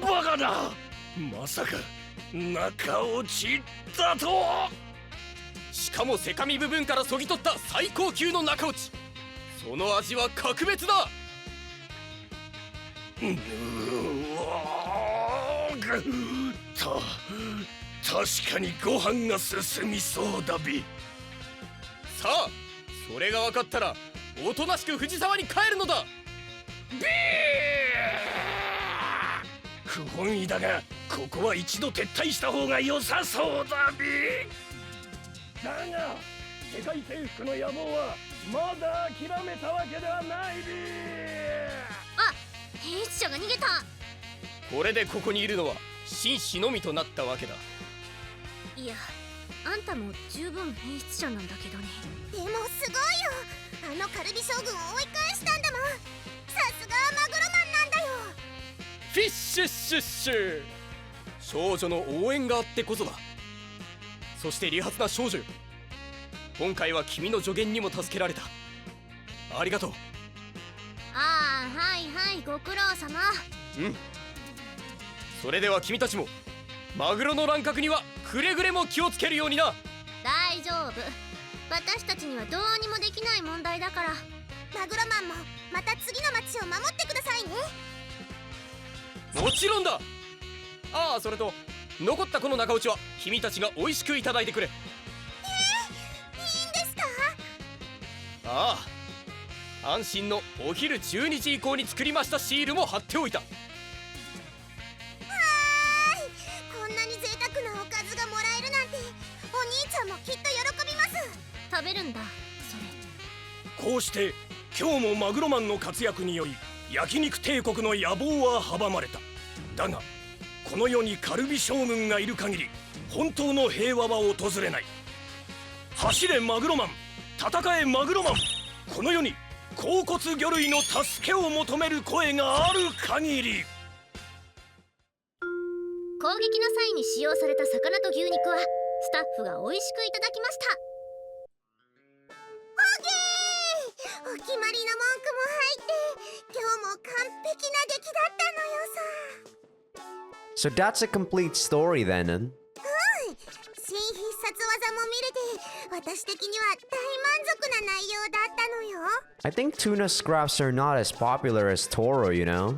バカだ。まさか中落ちだと。しかもセカミ部分からそぎ取った最高級の中落ち。その味は格別だ。確かにご飯が進みそうだび。さあ、それが分かったらおとなしく藤沢に帰るのだ。不本意だがここは一度撤退した方が良さそうだび。だが世界征服の野望はまだ諦めたわけではないび。あ、兵士者が逃げた。これでここにいるのは紳士のみとなったわけだ。いや、あんたも十分変質者なんだけどね。でもすごいよ。あのカルビ将軍を追い返したんだもん。さすがマグロマンなんだよ。フィッシュッシュッシュ。少女の応援があってこそだ。そして利発な少女よ、今回は君の助言にも助けられた。ありがとう。ああ、はいはい、ご苦労様。うん。それでは君たちもマグロの乱獲にはくれぐれも気をつけるようにな。大丈夫、私たちにはどうにもできない問題だから。マグロマンもまた次の町を守ってくださいね。もちろんだ。ああ、それと残ったこの中落ちは君たちが美味しくいただいてくれ。いいんですか？ああ、安心のお昼12時以降に作りましたシールも貼っておいた。こんなに贅沢なおかずがもらえるなんて、お兄ちゃんもきっと喜びます。食べるんだ、それ。こうして今日もマグロマンの活躍により焼肉帝国の野望は阻まれた。だがこの世にカルビ将軍がいる限り本当の平和は訪れない。走れマグロマン、戦えマグロマン。この世に甲骨魚類の助けを求める声がある限り。攻撃の際に使用された魚と牛肉はスタッフが美味しくいただきました。オッケー、お決まりの文句も入って今日も完璧な出来だったのよさ。So that's a complete story then. 新必殺技も見れて私的には大満足な内容だったのよ。 I think tuna scraps are not as popular as Toro, you know?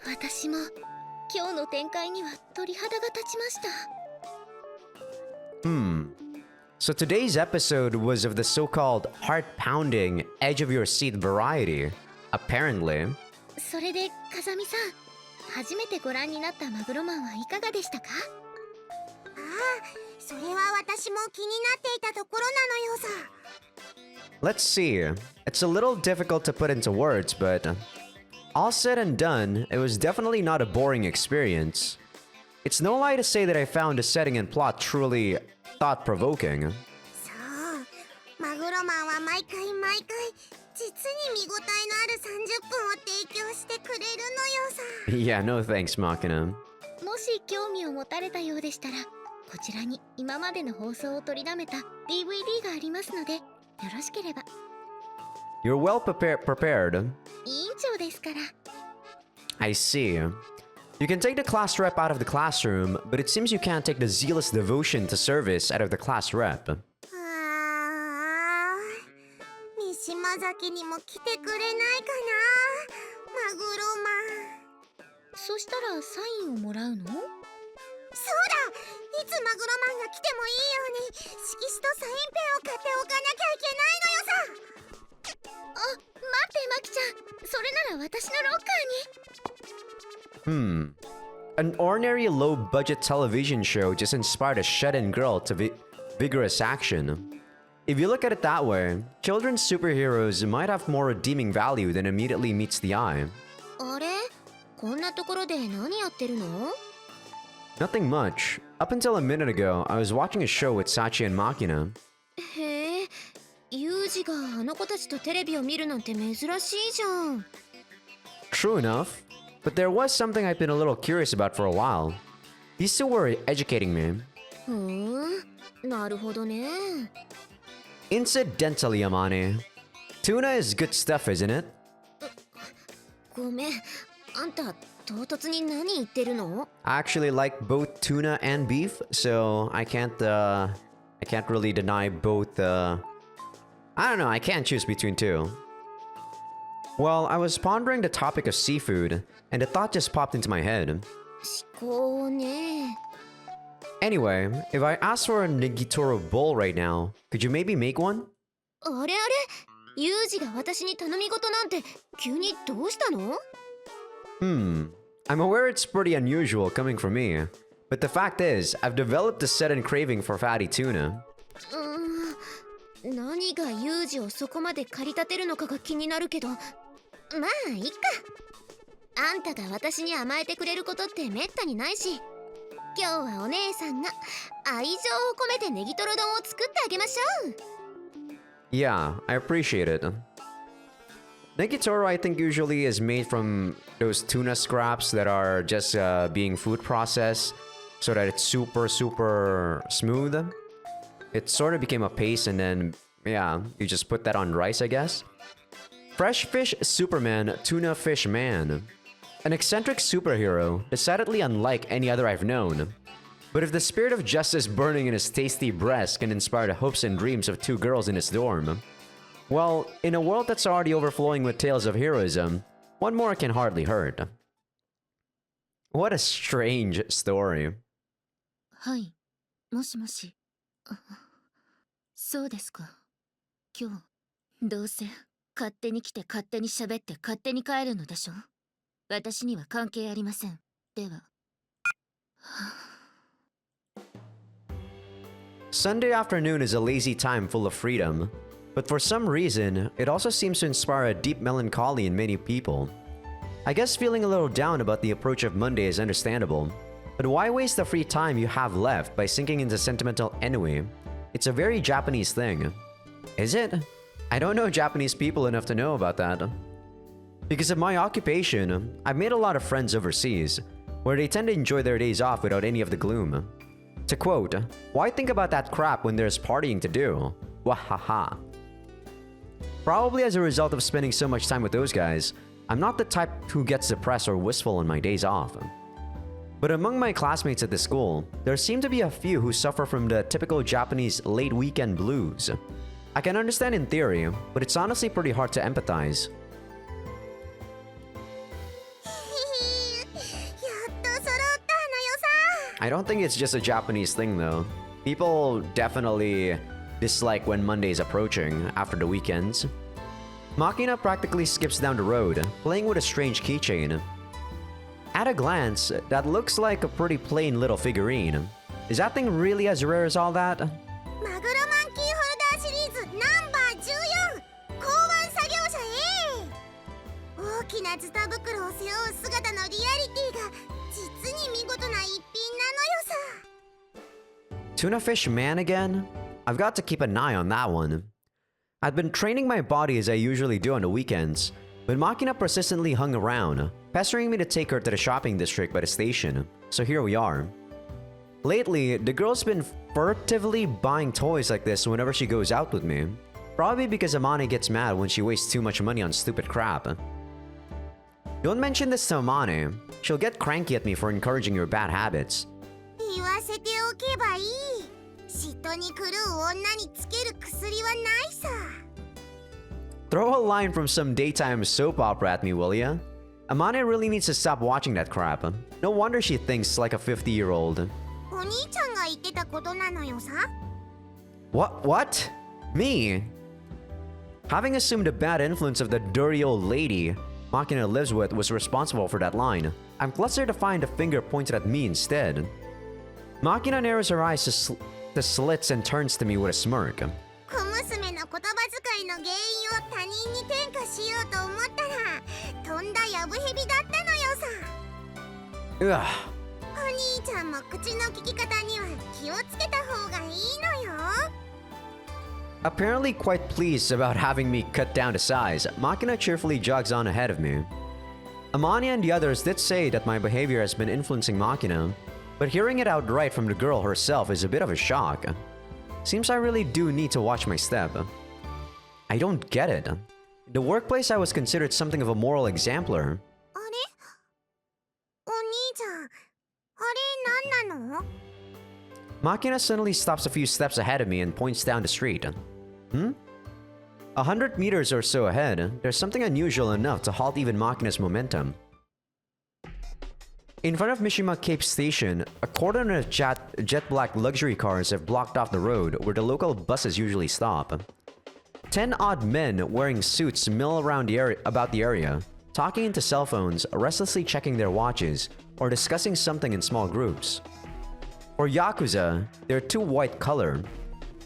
私も今日の展開には鳥肌が立ちました。So today's episode was of the so-called heart-pounding, edge-of-your-seat variety, apparently. それで風見さん、初めてご覧になったマグロマンはいかがでしたか？ああ、それは私も気になっていたところなのよさ。Let's see. It's a little difficult to put into words, but all said and done, it was definitely not a boring experience. It's no lie to say that I found the setting and plot truly thought-provoking. そうマグロマンは毎回実に見応えのある30分を提供してくれるのよさ Yeah, no thanks, Machina. もし興味を持たれたようでしたら、こちらに今までの放送を取りだめた DVD がありますので、よろしければ。 You're well prepared. 委員長ですから。 I see. You can take the class rep out of the classroom, but it seems you can't take the zealous devotion to service out of the class rep. あ三島崎にも来てくれないかなマグロマン。そしたらサインをもらうの？そうだ、いつマグロマンが来てもいいように色紙とサインペンを買っておかなきゃいけないのよさ。あ、待ってマキちゃん、それなら私のロッカーに。An ordinary low-budget television show just inspired a shut-in girl to vigorous action. If you look at it that way, children's superheroes might have more redeeming value than immediately meets the eye. あれ？こんなところで何やってるの？ Nothing much. Up until a minute ago, I was watching a show with Sachi and Machina. へえ、ユウジがあの子たちとテレビを見るなんて珍しいじゃん。 True enough, but there was something I've been a little curious about for a while. These two were educating me. ふーん、なるほどね。 Incidentally, Amane, tuna is good stuff, isn't it? ごめん、あんた唐突に何言ってるの？ I actually like both tuna and beef, so I can't really deny both. I don't know. I can't choose between two. Well, I was pondering the topic of seafood, and a thought just popped into my head. 思考ね。 Anyway, if I asked for a Nigitoro bowl right now, could you maybe make one? あれあれ、ユウジが私に頼み事なんて急にどうしたの？ I'm aware it's pretty unusual coming from me, but the fact is, I've developed a sudden craving for fatty tuna. 何がユウジをそこまで駆り立てるのかが気になるけど、まあいっか。あんたが私に甘えてくれることってめったにないし、今日はお姉さんが愛情を込めてネギトロ丼を作ってあげましょう。 Yeah, I appreciate it. Negitoro, I think, usually is made from those tuna scraps that are just being food processed so that it's super smooth. It sort of became a paste and then, yeah, you just put that on rice, I guess. Fresh Fish Superman Tuna Fish Man. An eccentric superhero, decidedly unlike any other I've known. But if the spirit of justice burning in his tasty breast can inspire the hopes and dreams of two girls in his dorm, well, in a world that's already overflowing with tales of heroism, one more can hardly hurt. What a strange story. はい、もしもし。そうですか。今日、どうせ勝手に来て勝手に喋って勝手に帰るのでしょ。私には関係ありません。では。Sunday afternoon is a lazy time full of freedom, but for some reason, it also seems to inspire a deep melancholy in many people. I guess feeling a little down about the approach of Monday is understandable, but why waste the free time you have left by sinking into sentimental ennui? It's a very Japanese thing. Is it? I don't know Japanese people enough to know about that. Because of my occupation, I've made a lot of friends overseas, where they tend to enjoy their days off without any of the gloom. To quote, "Why think about that crap when there's partying to do? Wahaha." Probably as a result of spending so much time with those guys, I'm not the type who gets depressed or wistful on my days off. But among my classmates at the school, there seem to be a few who suffer from the typical Japanese late weekend blues. I can understand in theory, but it's honestly pretty hard to empathize. やっと揃ったのよさ。 I don't think it's just a Japanese thing though. People definitely dislike when Monday is approaching after the weekends. Makina practically skips down the road, playing with a strange keychain. At a glance, that looks like a pretty plain little figurine. Is that thing really as rare as all that? マグロマンキーホルダーシリーズナンバーなズタ袋を背負う姿のリアリティが実に見事な一品なのよさ。 Tuna fish man again? I've got to keep an eye on that one. I'd been training my body as I usually do on the weekends, but Makina persistently hung around, pestering me to take her to the shopping district by the station, so here we are. Lately, the girl's been furtively buying toys like this whenever she goes out with me, probably because Amane gets mad when she wastes too much money on stupid crap. Don't mention this to Amane, she'll get cranky at me for encouraging your bad habits. 言わせておけばいい。嫉妬に狂う女につける薬はないさ。 Throw a line from some daytime soap opera at me, will ya? Amane really needs to stop watching that crap. No wonder she thinks like a 50-year-old. お兄ちゃんが言ってたことなのよさ。 What? Me? Having assumed the bad influence of the dirty old lady Makina lives with was responsible for that line, I'm flustered to find a finger pointed at me instead. Makina narrows her eyes to slits and turns to me with a smirk. 小娘の言葉遣いの原因を他人に転嫁しようと思ったらとんだやぶへびだったのよさ。 Ugh. お兄ちゃんも口の利き方には気をつけた方がいいのよ。 Apparently quite pleased about having me cut down to size, Makina cheerfully jogs on ahead of me. Amani and the others did say that my behavior has been influencing Makina, but hearing it outright from the girl herself is a bit of a shock. Seems I really do need to watch my step. I don't get it. In the workplace I was considered something of a moral exemplar. あれお兄ちゃん、あれ何なの？ Makina suddenly stops a few steps ahead of me and points down the street. 100 meters or so ahead, there's something unusual enough to halt even Makina's momentum. In front of Mishima Cape Station, a cordon of jet black luxury cars have blocked off the road where the local buses usually stop. 10 odd men wearing suits mill around about the area, talking into cell phones, restlessly checking their watches, or discussing something in small groups. For Yakuza, they're too white color.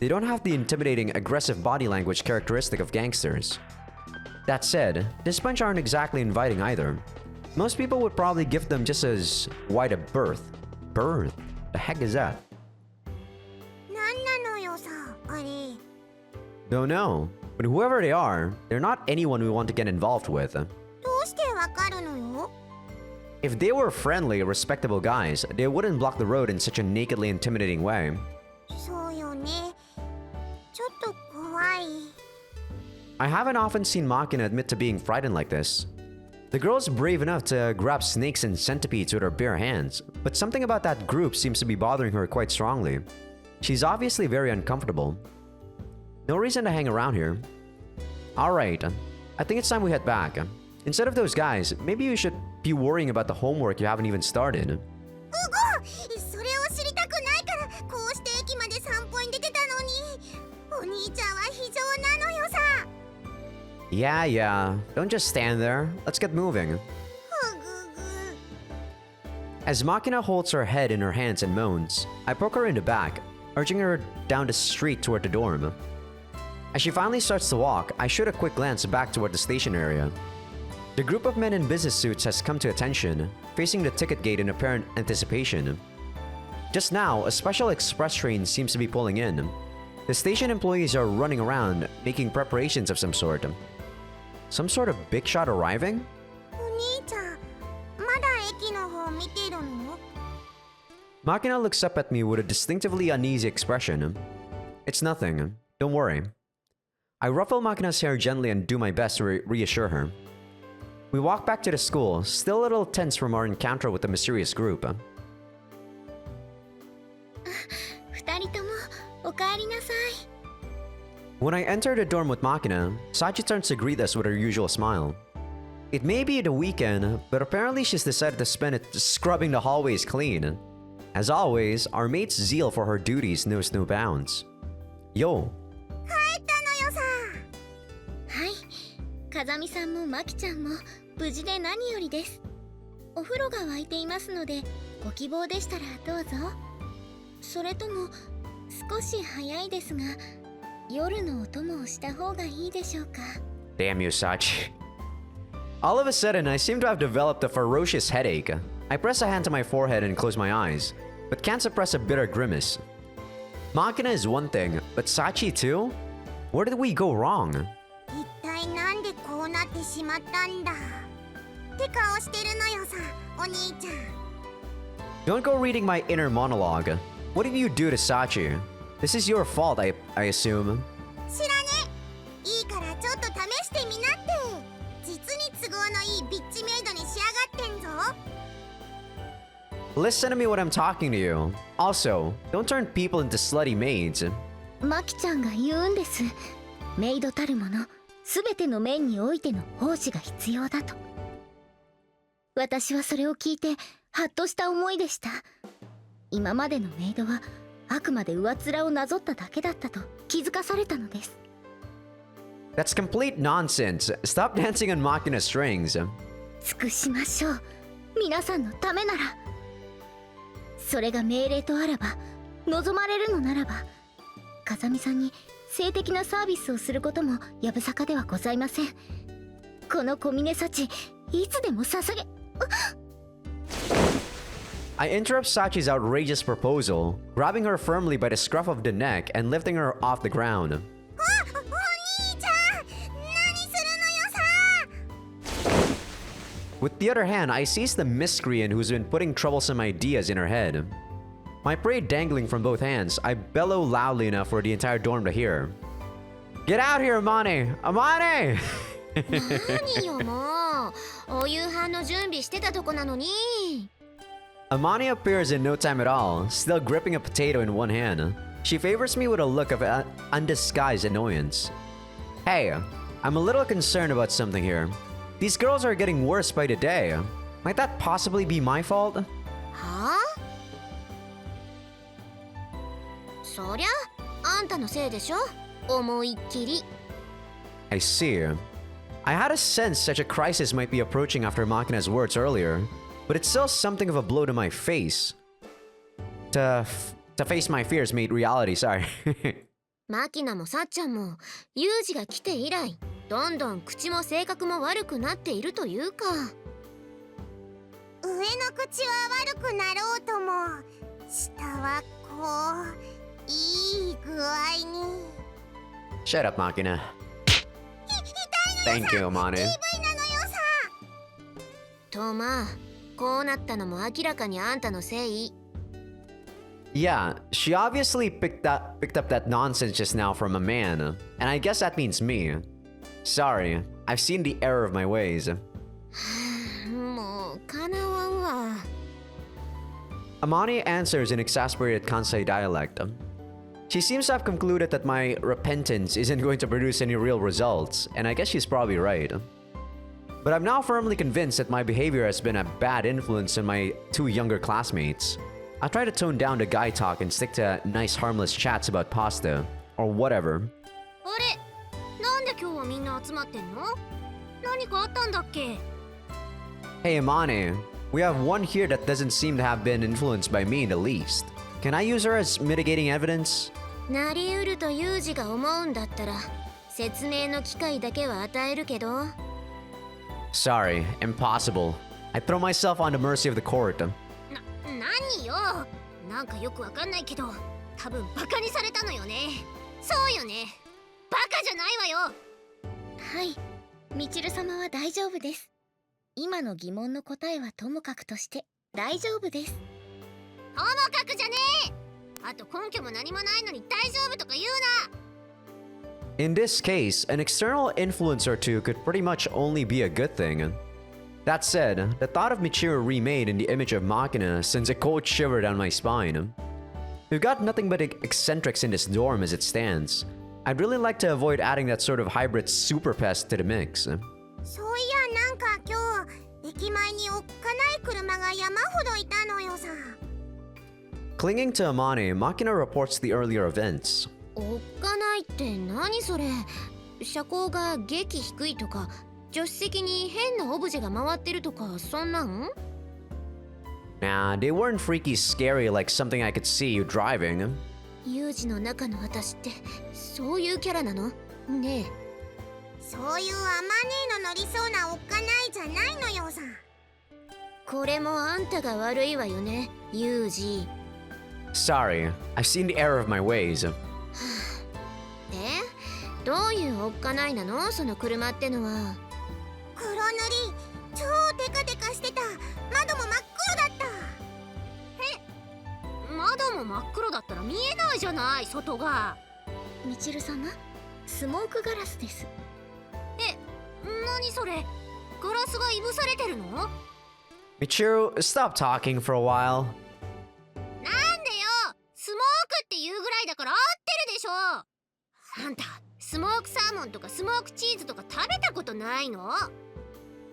They don't have the intimidating, aggressive body language characteristic of gangsters. That said, this bunch aren't exactly inviting either. Most people would probably give them just as wide a berth. Berth? The heck is that? 何なのよさ、あれ。 Don't know. But whoever they are, they're not anyone we want to get involved with. どうしてわかるのよ？ If they were friendly, respectable guys, they wouldn't block the road in such a nakedly intimidating way. そうよね。ちょっと怖い。 I haven't often seen Makina admit to being frightened like this. The girl's brave enough to grab snakes and centipedes with her bare hands, but something about that group seems to be bothering her quite strongly. She's obviously very uncomfortable. No reason to hang around here. Alright, I think it's time we head back. Instead of those guys, maybe you should be worrying about the homework you haven't even started. うご！それを知りたくないからこうして駅まで散歩に出てたのに。お兄ちゃんは非常なのよさ。 Yeah, don't just stand there. Let's get moving. ふぐぐ。 As Makina holds her head in her hands and moans, I poke her in the back, urging her down the street toward the dorm. As she finally starts to walk, I shoot a quick glance back toward the station area. The group of men in business suits has come to attention, facing the ticket gate in apparent anticipation. Just now, a special express train seems to be pulling in. The station employees are running around, making preparations of some sort. Some sort of big shot arriving? お兄ちゃん、まだ駅の方見てるの？ Makina looks up at me with a distinctively uneasy expression. It's nothing. Don't worry. I ruffle Makina's hair gently and do my best to reassure her. We walk back to the school, still a little tense from our encounter with the mysterious group. 二人ともおかえりなさい。 When I enter the dorm with Makina, Sachi turns to greet us with her usual smile. It may be the weekend, but apparently she's decided to spend it scrubbing the hallways clean. As always, our mate's zeal for her duties knows no bounds. Yo. 帰ったのよさ。はい、風見さんもまきちゃんも無事で何よりです。お風呂が沸いていますので、ご希望でしたらどうぞ。それとも少し早いですが、夜のお供をした方がいいでしょうか。 Damn you, Sachi. All of a sudden, I seem to have developed a ferocious headache. I press a hand to my forehead and close my eyes, but can't suppress a bitter grimace. Machina is one thing, but Sachi too? Where did we go wrong? 一体なんでこうなってしまったんだって顔してるのよさ、お兄ちゃん。 Don't go reading my inner monologue. What did you do to Sachi? This is your fault, I assume. 知らね。いいからちょっと試してみなって。実に都合のいいビッチメイドに仕上がってんぞ。 Listen to me when I'm talking to you. Also, don't turn people into slutty maids. マキちゃんが言うんです。メイドたるもの、すべての面においての奉仕が必要だと。私はそれを聞いてハッとした思いでした。今までのメイドはあくまで上面をなぞっただけだったと気づかされたのです。 That's complete nonsense. Stop dancing on Machina strings. 尽くしましょう。皆さんのためなら。それが命令とあらば、望まれるのならば、風見さんに性的なサービスをすることもやぶさかではございません。この小峰幸、いつでも捧げ。I interrupt Sachi's outrageous proposal, grabbing her firmly by the scruff of the neck and lifting her off the ground. お兄ちゃん、何するのよさ。 With the other hand, I seize the miscreant who's been putting troublesome ideas in her head. My prey dangling from both hands, I bellow loudly enough for the entire dorm to hear. Get out here, Amane! Amane! 何よもう、お夕飯の準備してたとこなのに。 Amane appears in no time at all, still gripping a potato in one hand. She favors me with a look of undisguised annoyance. Hey, I'm a little concerned about something here. These girls are getting worse by the day. Might that possibly be my fault? はあ？そりゃ、あんたのせいでしょ？思いっきり。 I see. I had a sense such a crisis might be approaching after Machina's words earlier, but it's still something of a blow to my face. To face my fears made reality, sorry. マキナもさっちゃんも、ユージが来て以来、どんどん口も性格も悪くなっているというか。上の口は悪くなろうとも、下はこう、いい具合に。 Shut up, Machina. Thank you, Amane. なのよさ。とまあ、こうなったのも明らかにあんたのせい。 Yeah, she obviously picked up that nonsense just now from a man, and I guess that means me. Sorry, I've seen the error of my ways. もうかなわんわ。 Amani answers in exasperated Kansai dialect. She seems to have concluded that my repentance isn't going to produce any real results, and I guess she's probably right. But I'm now firmly convinced that my behavior has been a bad influence on my two younger classmates. I'll try to tone down the guy talk and stick to nice harmless chats about pasta, or whatever. あれ、なんで今日はみんな集まってんの？何かあったんだっけ？ Hey Amane, we have one here that doesn't seem to have been influenced by me in the least. Can I use her as mitigating evidence? なりうるとユージが思うんだったら、説明の機会だけは与えるけど。 Sorry, impossible. I throw myself on the mercy of the court. 何よ。なんかよくわかんないけど、多分バカにされたのよね。そうよね。バカじゃないわよ。はい、みちる様は大丈夫です。今の疑問の答えはともかくとして大丈夫です。ともかくじゃねえ。あと根拠も何もないのに大丈夫とか言うな。 In this case, an external influence or two could pretty much only be a good thing. That said, the thought of Michiru remade in the image of Machina sends a cold shiver down my spine. We've got nothing but eccentrics in this dorm as it stands. I'd really like to avoid adding that sort of hybrid super pest to the mix. そういやなんか今日駅前におっかない車が山ほどいたのよさ。 Clinging to Amane, Machina reports the earlier events. おっかないって何それ？車高が激低いとか、助手席に変なオブジェが回ってるとか、そんなん？ Nah, they weren't freaky scary like something I could see you driving. ユージの中の私ってそういうキャラなの？ねえ。そういうあまねえの乗りそうなおっかないじゃないのよさ。これもあんたが悪いわよね、ユージ。Sorry, I've seen the error of my ways. どういうおっかないなの、その車ってのは。黒塗り超テカテカしてた。窓も真っ黒だった。窓も真っ黒だったら見えないじゃない、外が。みちる様、スモークガラスです。何それ、ガラスがいぶされてるの？なんでよ、 Michiru, stop talking for a while. スモークっていうぐらいだから合ってるでしょ。あんたスモークサーモンとかスモークチーズとか食べたことないの？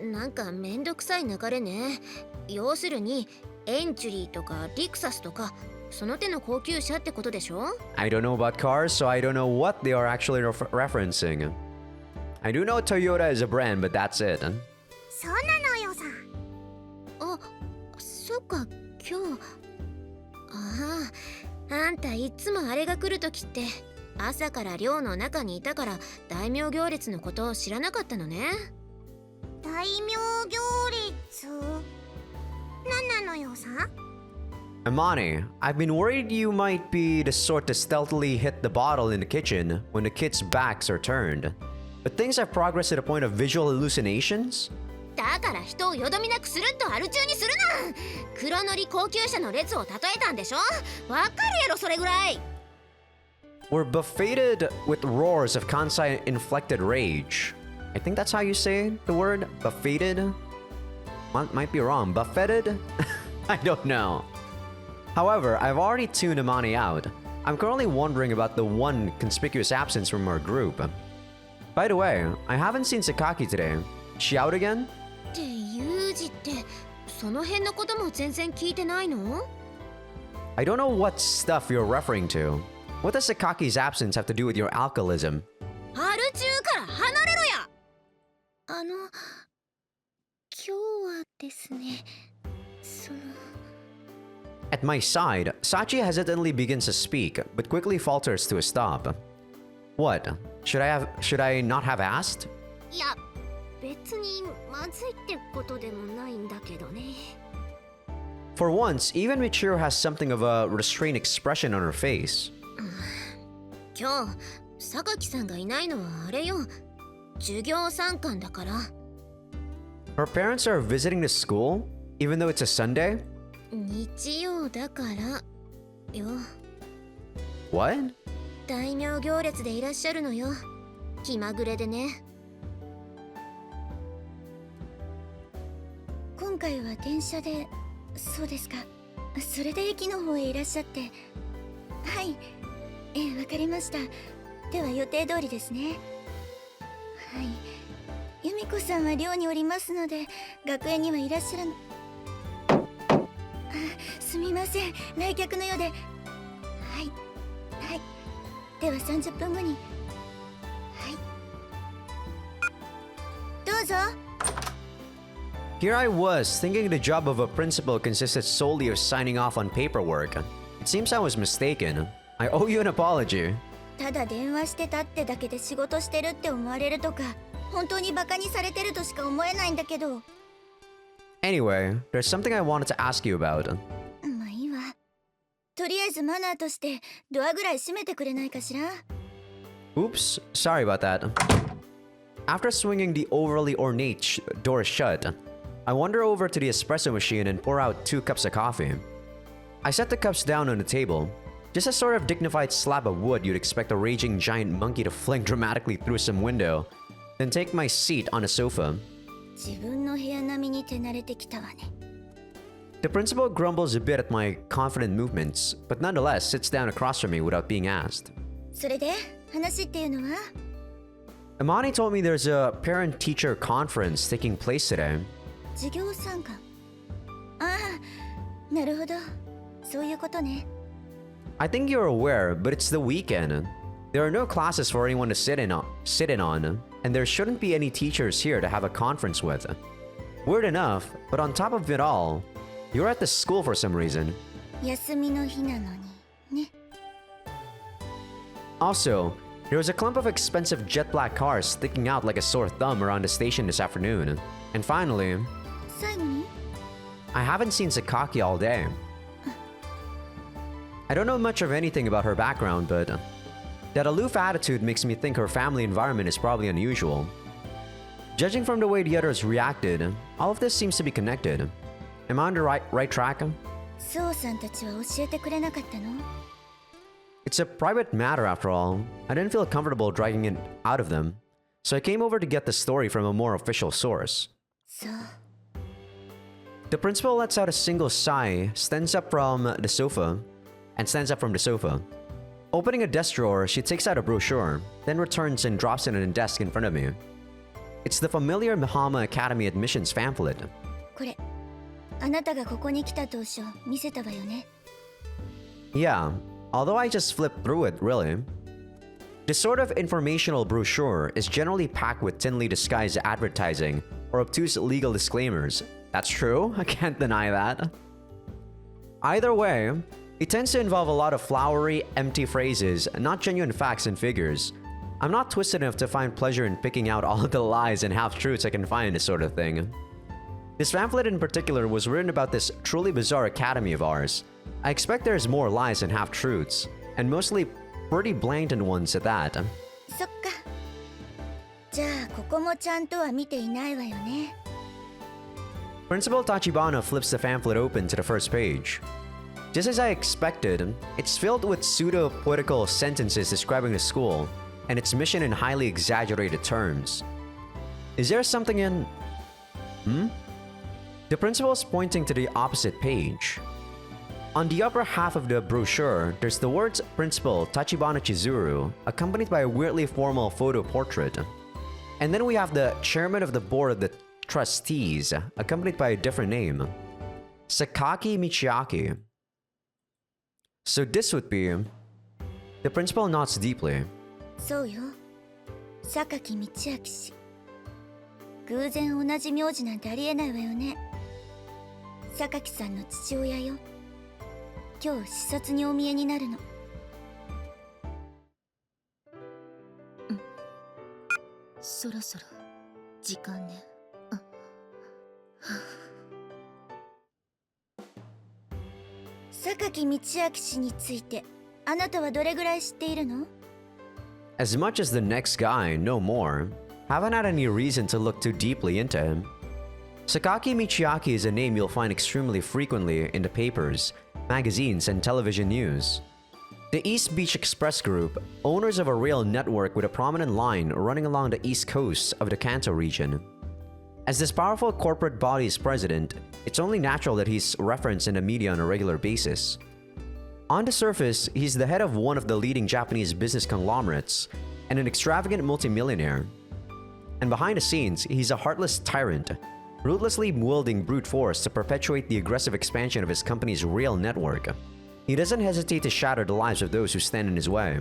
なんかめんどくさい流れね。要するにエンチュリーとかリクサスとかその手の高級車ってことでしょ。 I don't know about cars, so I don't know what they are actually referencing. I do know Toyota is a brand, but that's it. そうなのよさ。あ、そっか、今日。あんたいつもあれが来るときって朝から寮の中にいたから大名行列のことを知らなかったのね。大名行列なんなのよさ。 Amani, I've been worried you might be the sort to stealthily hit the bottle in the kitchen when the kids' backs are turned. But things have progressed to the point of visual hallucinations? だから人をよどみなくスルッとアル中にするな。黒塗り高級車の列を例えたんでしょ。わかるやろ、それぐらい。We're buffeted with roars of Kansai-inflected rage. I think that's how you say the word, buffeted? Might be wrong. Buffeted? I don't know. However, I've already tuned Amani out. I'm currently wondering about the one conspicuous absence from our group. By the way, I haven't seen Sakaki today. She out again? ってユージってその辺のことも全然聞いてないの？ I don't know what stuff you're referring to. What does Sakaki's absence have to do with your alcoholism? アル中から離れろや。今日はですね、At my side, Sachi hesitantly begins to speak, but quickly falters to a stop. What? Should I not have asked? いや、別にまずいってことでもないんだけどね。For once, even Michiru has something of a restrained expression on her face. 今日、榊さんがいないのはあれよ。授業参観だから。Her parents are visiting the school, even though it's a Sunday? 日曜だからよ。What? 大名行列でいらっしゃるのよ。気まぐれでね。今回は電車で。そうですか。それで駅の方へいらっしゃって。はい、わかりました。では予定通りですね。はい、由美子さんは寮におりますので学園にはいらっしゃらぬ。すみません、来客のようで。はいはい、では30分後に。はい、どうぞ。Here I was, thinking the job of a principal consisted solely of signing off on paperwork. It seems I was mistaken. I owe you an apology. ただ電話してたってだけで仕事してるって思われるとか、本当にバカにされてるとしか思えないんだけど。Anyway, there's something I wanted to ask you about. まあいいわ。とりあえずマナーとしてドアぐらい閉めてくれないかしら。 Oops, sorry about that. After swinging the overly ornate door shut, I wander over to the espresso machine and pour out 2 cups of coffee. I set the cups down on the table, just a sort of dignified slab of wood you'd expect a raging giant monkey to fling dramatically through some window, then take my seat on a sofa. 自分の部屋並みに手慣れてきたわね。 The principal grumbles a bit at my confident movements, but nonetheless sits down across from me without being asked. それで話っていうのは？ Amani told me there's a parent-teacher conference taking place today. 授業参観。ああ、なるほど。そういうことね。I think you're aware, but it's the weekend. There are no classes for anyone to sit in on, and there shouldn't be any teachers here to have a conference with. Weird enough, but on top of it all, you're at the school for some reason. 休みの日なのにね。 Also, There was a clump of expensive jet black cars sticking out like a sore thumb around the station this afternoon. And finally, 最後に I haven't seen Sakaki all day. I don't know much of anything about her background, but that aloof attitude makes me think her family environment is probably unusual. Judging from the way the others reacted, all of this seems to be connected. Am I on the right track? そうさんたちは教えてくれなかったの It's a private matter after all. I didn't feel comfortable dragging it out of them, so I came over to get the story from a more official source. そう The principal lets out a single sigh, stands up from the sofa. Opening a desk drawer, she takes out a brochure, then returns and drops it on a desk in front of me. It's the familiar Mahama Academy admissions pamphlet. これあなたがここに来た当初見せたわよね Yeah, although I just flipped through it, really. This sort of informational brochure is generally packed with thinly disguised advertising or obtuse legal disclaimers. That's true, I can't deny that. Either way, it tends to involve a lot of flowery, empty phrases, not genuine facts and figures. I'm not twisted enough to find pleasure in picking out all of the lies and half-truths I can find in this sort of thing. This pamphlet in particular was written about this truly bizarre academy of ours. I expect there's more lies and half-truths, and mostly pretty blatant ones at that. そっかじゃあここもちゃんとは見ていないわよね Principal Tachibana flips the pamphlet open to the first page. Just as I expected, it's filled with pseudo-poetical sentences describing the school and its mission in highly exaggerated terms. Is there something in... The principal is pointing to the opposite page. On the upper half of the brochure, there's the words Principal Tachibana Chizuru, accompanied by a weirdly formal photo portrait. And then we have the chairman of the board of the trustees, accompanied by a different name. Sakaki Michiaki. So this would be... The principal nods deeply. そうよ榊道明氏偶然同じ名字なんてありえないわよね榊さんの父親よ今日視察にお見えになるのそろそろ時間ね榊道明氏についてあなたはどれぐらい知っているの As much as the next guy, no more. Haven't had any reason to look too deeply into him. Sakaki Michiaki is a name you'll find extremely frequently in the papers, magazines, and television news. The East Beach Express Group, owners of a rail network with a prominent line running along the east coast of the Kanto region. As this powerful corporate body's president, it's only natural that he's referenced in the media on a regular basis. On the surface, he's the head of one of the leading Japanese business conglomerates and an extravagant multimillionaire. And behind the scenes, he's a heartless tyrant, ruthlessly wielding brute force to perpetuate the aggressive expansion of his company's rail network. He doesn't hesitate to shatter the lives of those who stand in his way.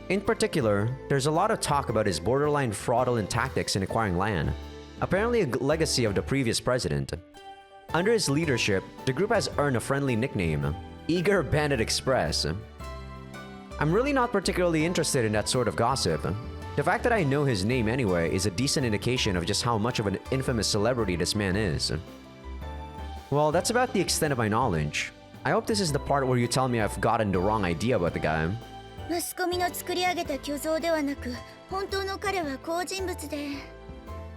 In particular, there's a lot of talk about his borderline fraudulent tactics in acquiring land, apparently a legacy of the previous president. Under his leadership, the group has earned a friendly nickname, Eager Bandit Express. I'm really not particularly interested in that sort of gossip. The fact that I know his name anyway is a decent indication of just how much of an infamous celebrity this man is. Well, that's about the extent of my knowledge. I hope this is the part where you tell me I've gotten the wrong idea about the guy. マスコミの作り上げた虚像ではなく本当の彼は好人物で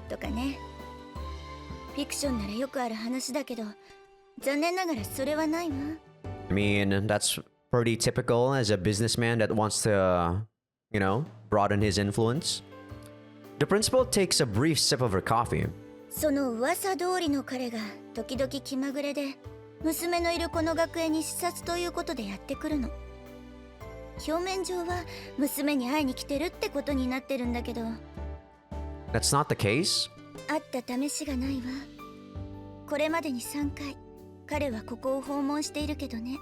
とかねフィクションならよくある話だけど残念ながらそれはないわ I mean, that's pretty typical as a businessman that wants to, broaden his influence. The principal takes a brief sip of her coffee. その噂通りの彼が時々気まぐれで娘のいるこの学園に視察ということでやってくるの表面上は娘に会いに来てるってことになってるんだけど That's not the case? 会った試しがないわこれまでに3回彼はここを訪問しているけどね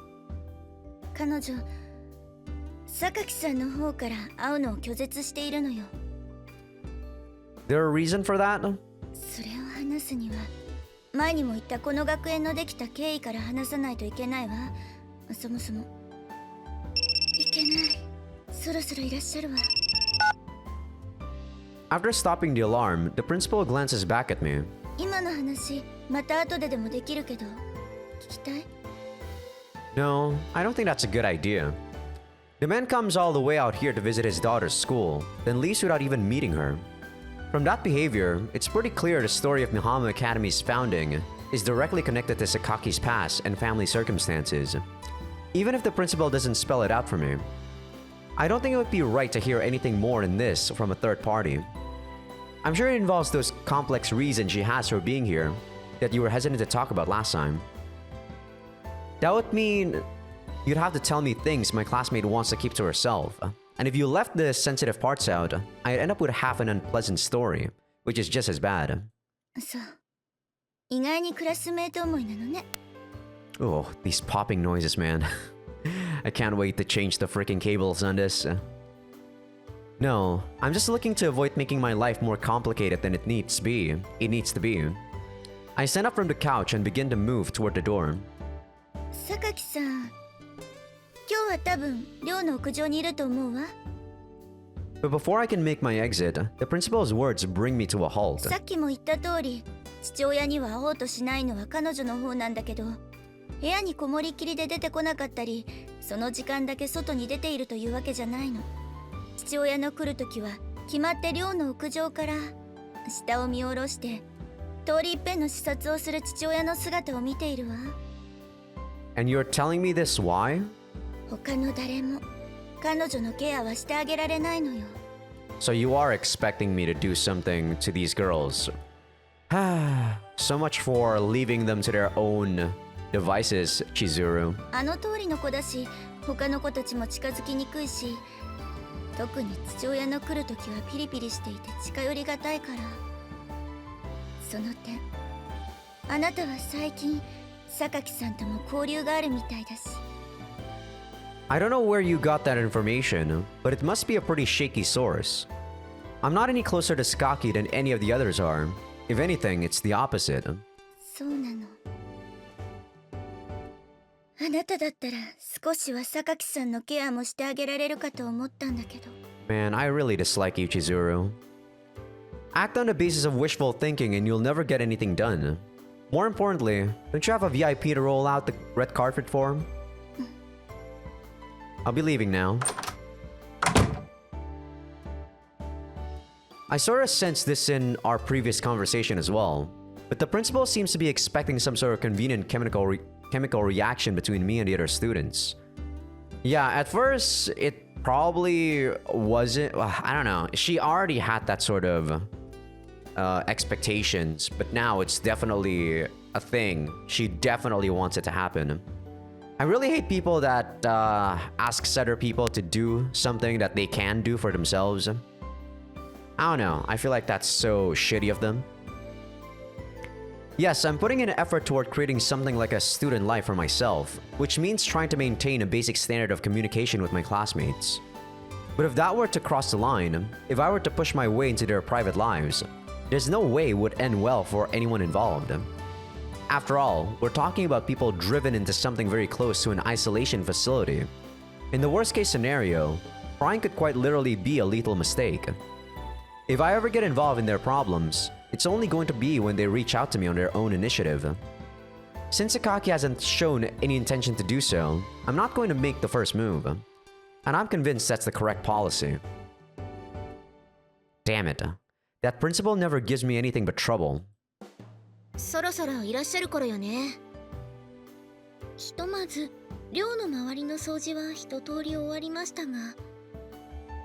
彼女榊さんの方から会うのを拒絶しているのよ There a reason for that? それを話すには前にも言ったこの学園のできた経緯から話さないといけないわそもそもいけないそろそろいらっしゃるわ。 After stopping the alarm, the principal glances back at me. 今の話また後ででもできるけど聞きたい？ No, I don't think that's a good idea. The man comes all the way out here to visit his daughter's school, then leaves without even meeting her. From that behavior, it's pretty clear the story of Mihama Academy's founding is directly connected to Sakaki's past and family circumstances, even if the principal doesn't spell it out for me. I don't think it would be right to hear anything more than this from a third party. I'm sure it involves those complex reasons she has for being here that you were hesitant to talk about last time. That would mean you'd have to tell me things my classmate wants to keep to herself. And if you left the sensitive parts out, I'd end up with half an unpleasant story, which is just as bad. そう。意外にクラスメート思いなのね。 Oh, these popping noises, man. I can't wait to change the freaking cables on this. No, I'm just looking to avoid making my life more complicated than it needs to be. I stand up from the couch and begin to move toward the door. 榊さん、今日は多分寮の屋上にいると思うわ。 But before I can make my exit, the principal's words bring me to a halt. さっきも言った通り、父親には会おうとしないのは彼女の方なんだけど、部屋にこもりきりで出てこなかったり、その時間だけ外に出ているというわけじゃないの。父親の来るときは決まって寮の屋上から下を見下ろして通り一遍の視察をする父親の姿を見ているわ。 And you're telling me this why? 他の誰も彼女のケアはしてあげられないのよ。 So you are expecting me to do something to these girls. So much for leaving them to their own devices, Chizuru. あの通りの子だし、他の子たちも近づきにくいし、特に父親の来るときはピリピリしていて近寄りがたいから。その点、あなたは最近榊さんとも交流があるみたいだし。 I don't know where you got that information, but it must be a pretty shaky source. I'm not any closer to Sakaki than any of the others are. If anything, it's the opposite. そうなの。あなただったら少しは榊さんのケアもしてあげられるかと思ったんだけど。 Man, I really dislike you, Chizuru. Act on the basis of wishful thinking and you'll never get anything done. More importantly, don't you have a VIP to roll out the red carpet for? I'll be leaving now. I sort of sensed this in our previous conversation as well, but the principal seems to be expecting some sort of convenient chemical reaction between me and the other students. Yeah, at first, it probably wasn't... I don't know. She already had that sort of expectations, but now it's definitely a thing. She definitely wants it to happen. I really hate people that ask other people to do something that they can do for themselves. I don't know. I feel like that's so shitty of them. Yes, I'm putting in an effort toward creating something like a student life for myself, which means trying to maintain a basic standard of communication with my classmates. But if that were to cross the line, if I were to push my way into their private lives, there's no way it would end well for anyone involved. After all, we're talking about people driven into something very close to an isolation facility. In the worst case scenario, trying could quite literally be a lethal mistake. If I ever get involved in their problems, it's only going to be when they reach out to me on their own initiative. Since Sakaki hasn't shown any intention to do so, I'm not going to make the first move. And I'm convinced that's the correct policy. Damn it. That principal never gives me anything but trouble. そろそろいらっしゃる頃よね。ひとまず寮の周りの掃除は一通り終わりましたが、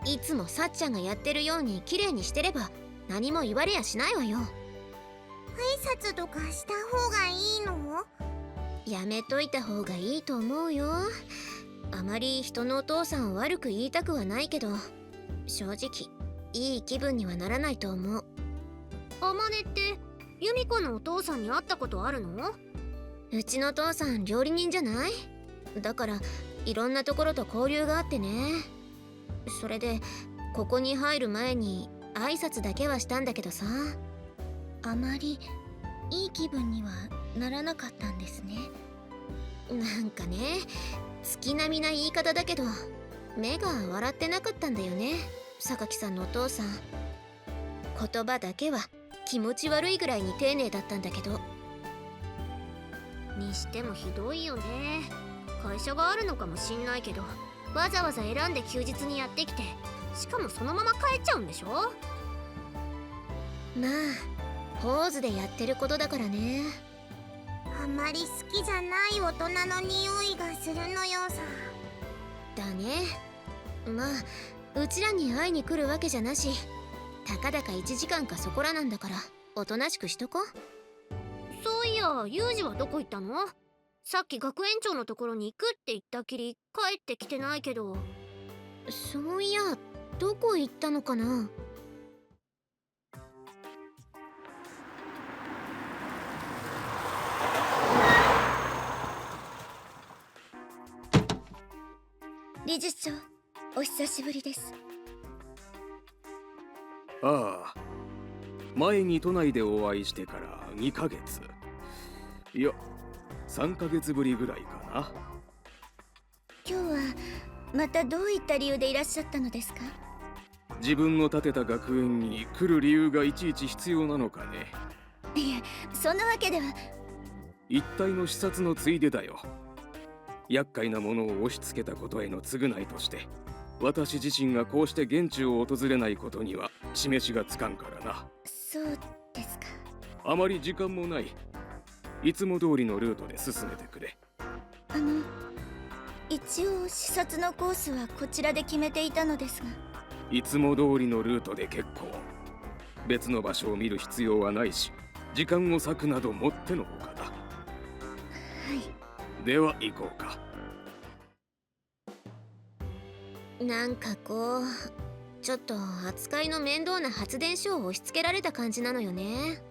いつもさっちゃんがやってるように綺麗にしてれば何も言われやしないわよ。挨拶とかした方がいいの？やめといた方がいいと思うよ。あまり人のお父さんを悪く言いたくはないけど、正直いい気分にはならないと思う。あまねって由美子のお父さんに会ったことあるの？うちのお父さん料理人じゃない？だからいろんなところと交流があってね。それでここに入る前に挨拶だけはしたんだけどさ。あまりいい気分にはならなかったんですね。なんかね、月並みな言い方だけど、目が笑ってなかったんだよね、榊さんのお父さん。言葉だけは気持ち悪いぐらいに丁寧だったんだけど。にしてもひどいよね。会社があるのかもしんないけど、わざわざ選んで休日にやってきて、しかもそのまま帰っちゃうんでしょ。まあポーズでやってることだからね。あまり好きじゃない大人の匂いがするのよさ。だね。まあうちらに会いに来るわけじゃなし、たかだか1時間かそこらなんだからおとなしくしとこ。そういや、ユージはどこ行ったの？さっき学園長のところに行くって言ったきり帰ってきてないけど。そういや、どこ行ったのかな。理事長、お久しぶりです。ああ、前に都内でお会いしてから2ヶ月。いや、3ヶ月ぶりぐらいかな。今日はまたどういった理由でいらっしゃったのですか？自分の建てた学園に来る理由がいちいち必要なのかね。いえ、そんなわけでは。一体の視察のついでだよ。厄介なものを押し付けたことへの償いとして、私自身がこうして現地を訪れないことには示しがつかんからな。そうですか。あまり時間もない。いつも通りのルートで進めてくれ。一応視察のコースはこちらで決めていたのですが。いつも通りのルートで結構。別の場所を見る必要はないし、時間を割くなどもってのほかだ。はい。では行こうか。なんかこう、ちょっと扱いの面倒な発電所を押し付けられた感じなのよね。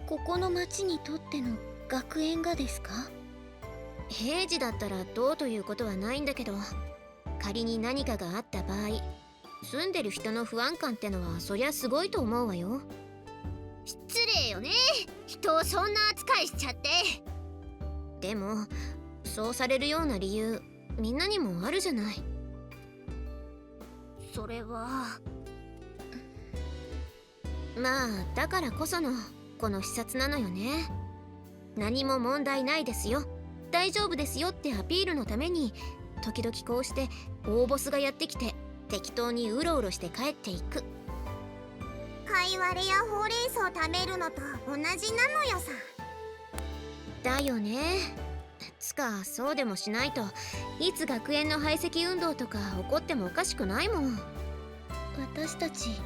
ここの町にとっての学園がですか？平時だったらどうということはないんだけど、仮に何かがあった場合、住んでる人の不安感ってのはそりゃすごいと思うわよ。失礼よね、人をそんな扱いしちゃって。でもそうされるような理由、みんなにもあるじゃない。それはまあだからこそのこの視察なのよね。何も問題ないですよ、大丈夫ですよってアピールのために、時々こうして大ボスがやってきて適当にうろうろして帰っていく。カイワレやほうれん草を食べるのと同じなのよさ。だよね。つかそうでもしないといつ学園の排斥運動とか起こってもおかしくないもん。私たちやっ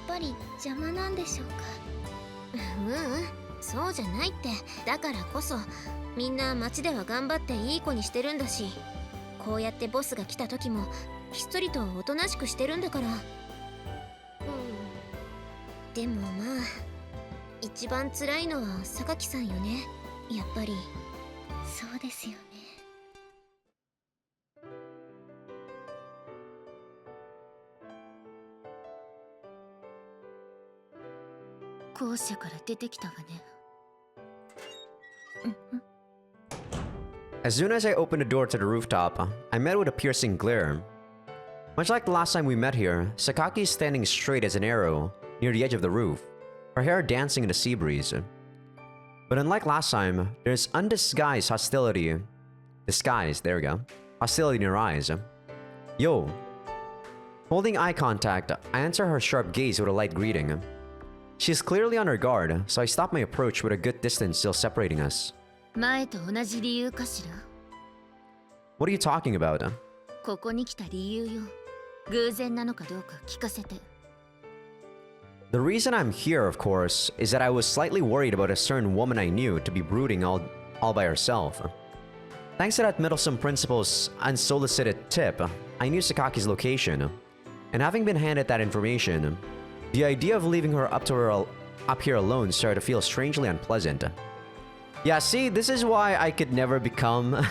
ぱり邪魔なんでしょうか？そうじゃないって。だからこそみんな町では頑張っていい子にしてるんだし、こうやってボスが来た時もひっそりとおとなしくしてるんだから。でもまあ一番辛いのは榊さんよね、やっぱり。そうですよね。校舎から出てきたわね。As soon as I opened the door to the rooftop, I met with a piercing glare. Much like the last time we met here, Sakaki is standing straight as an arrow near the edge of the roof, her hair dancing in the sea breeze. But unlike last time, there's undisguised hostility. Disguised, there we go. Hostility in her eyes. Yo. Holding eye contact, I answer her sharp gaze with a light greeting. She's clearly on her guard, so I stop my approach with a good distance still separating us. 前と同じ理由かしら。 What are you talking about? ここに来た理由よ。偶然なのかどうか聞かせて。 The reason I'm here, of course, is that I was slightly worried about a certain woman I knew to be brooding all by herself. Thanks to that meddlesome principal's unsolicited tip, I knew Sakaki's location, and having been handed that information, the idea of leaving her up here alone started to feel strangely unpleasant. Yeah, see, this is why I could never become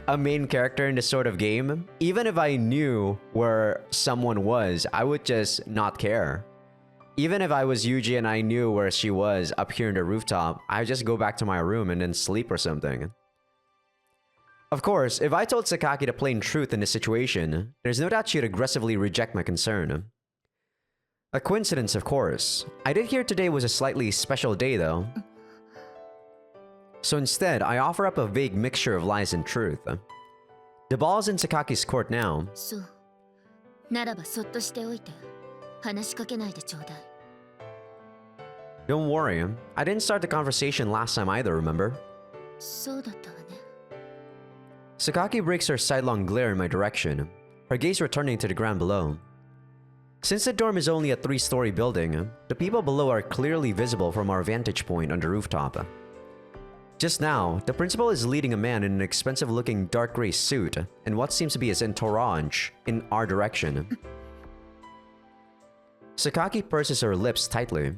a main character in this sort of game. Even if I knew where someone was, I would just not care. Even if I was Yuji and I knew where she was up here in the rooftop, I'd just go back to my room and then sleep or something. Of course, if I told Sakaki the plain truth in this situation, there's no doubt she'd aggressively reject my concern. A coincidence, of course. I did hear today was a slightly special day, though. So instead, I offer up a vague mixture of lies and truth. The ball's in Sakaki's court now. そうならばそっとしておいて話しかけないでちょうだい Don't worry, I didn't start the conversation last time either, remember? そうだったわね Sakaki breaks her sidelong glare in my direction, her gaze returning to the ground below. Since the dorm is only a 3-story building, the people below are clearly visible from our vantage point on the rooftop. Just now, the principal is leading a man in an expensive-looking dark gray suit and what seems to be his entourage in our direction. Sakaki purses her lips tightly.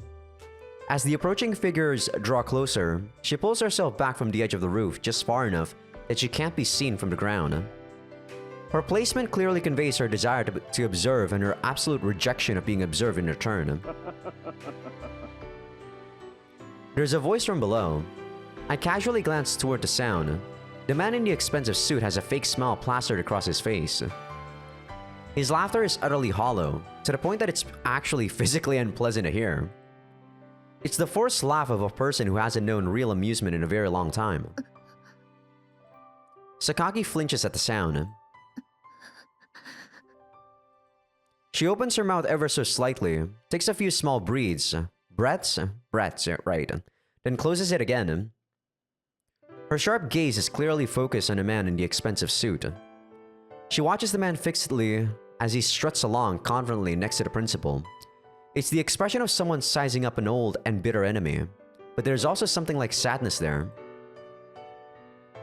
As the approaching figures draw closer, she pulls herself back from the edge of the roof just far enough that she can't be seen from the ground. Her placement clearly conveys her desire to observe and her absolute rejection of being observed in return. There's a voice from below. I casually glance toward the sound. The man in the expensive suit has a fake smile plastered across his face. His laughter is utterly hollow, to the point that it's actually physically unpleasant to hear. It's the forced laugh of a person who hasn't known real amusement in a very long time. Sakaki flinches at the sound. She opens her mouth ever so slightly, takes a few small breaths, right, then closes it again. Her sharp gaze is clearly focused on a man in the expensive suit. She watches the man fixedly as he struts along confidently next to the principal. It's the expression of someone sizing up an old and bitter enemy, but there's also something like sadness there.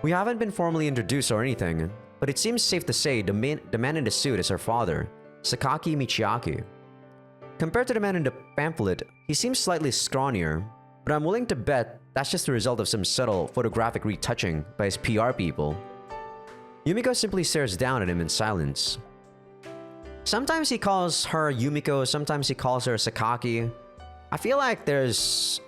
We haven't been formally introduced or anything, but it seems safe to say the man in the suit is her father, Sakaki Michiaki. Compared to the man in the pamphlet, he seems slightly scrawnier, but I'm willing to bet that's just the result of some subtle photographic retouching by his PR people. Yumiko simply stares down at him in silence. Sometimes he calls her Yumiko, sometimes he calls her Sakaki. I feel like there's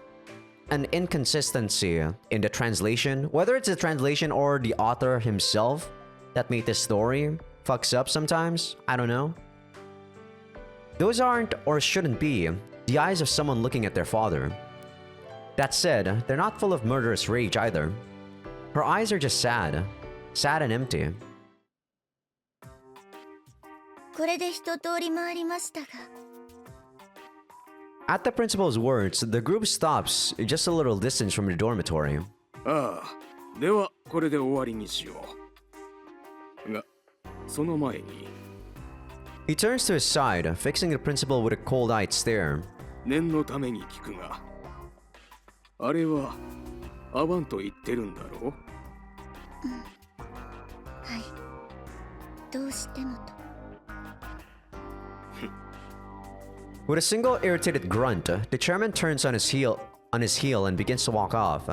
an inconsistency in the translation, whether it's the translation or the author himself that made this story fucks up sometimes. I don't know. Those aren't, or shouldn't be, the eyes of someone looking at their father. That said, they're not full of murderous rage either. Her eyes are just sad. Sad and empty. これで一通り回りましたが At the principal's words, the group stops just a little distance from the dormitory. ああ、ではこれで終わりにしよう。が、その前に He turns to his side, fixing the principal with a cold-eyed stare. 念のために聞くが、あれはアバンと言ってるんだろう？はいどうしてもと With a single irritated grunt, the chairman turns on his heel and begins to walk off.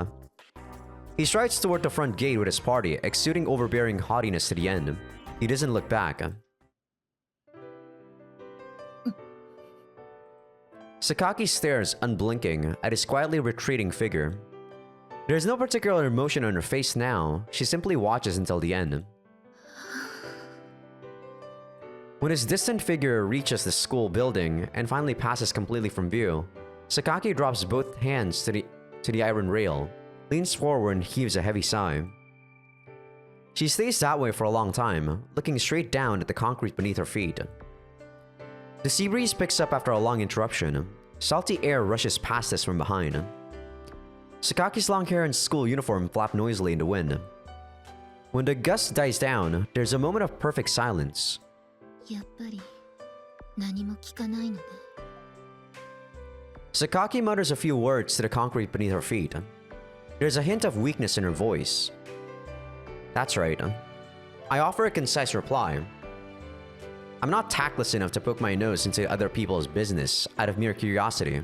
He strides toward the front gate with his party, exuding overbearing haughtiness to the end. He doesn't look back. Sakaki stares, unblinking, at his quietly retreating figure. There's no particular emotion on her face now, she simply watches until the end. When his distant figure reaches the school building and finally passes completely from view, Sakaki drops both hands to the iron rail, leans forward and heaves a heavy sigh. She stays that way for a long time, looking straight down at the concrete beneath her feet. The sea breeze picks up after a long interruption. Salty air rushes past us from behind. Sakaki's long hair and school uniform flap noisily in the wind. When the gust dies down, there's a moment of perfect silence. やっぱり何も聞かないのね Sakaki mutters a few words to the concrete beneath her feet. There's a hint of weakness in her voice. That's right. I offer a concise reply. I'm not tactless enough to poke my nose into other people's business out of mere curiosity.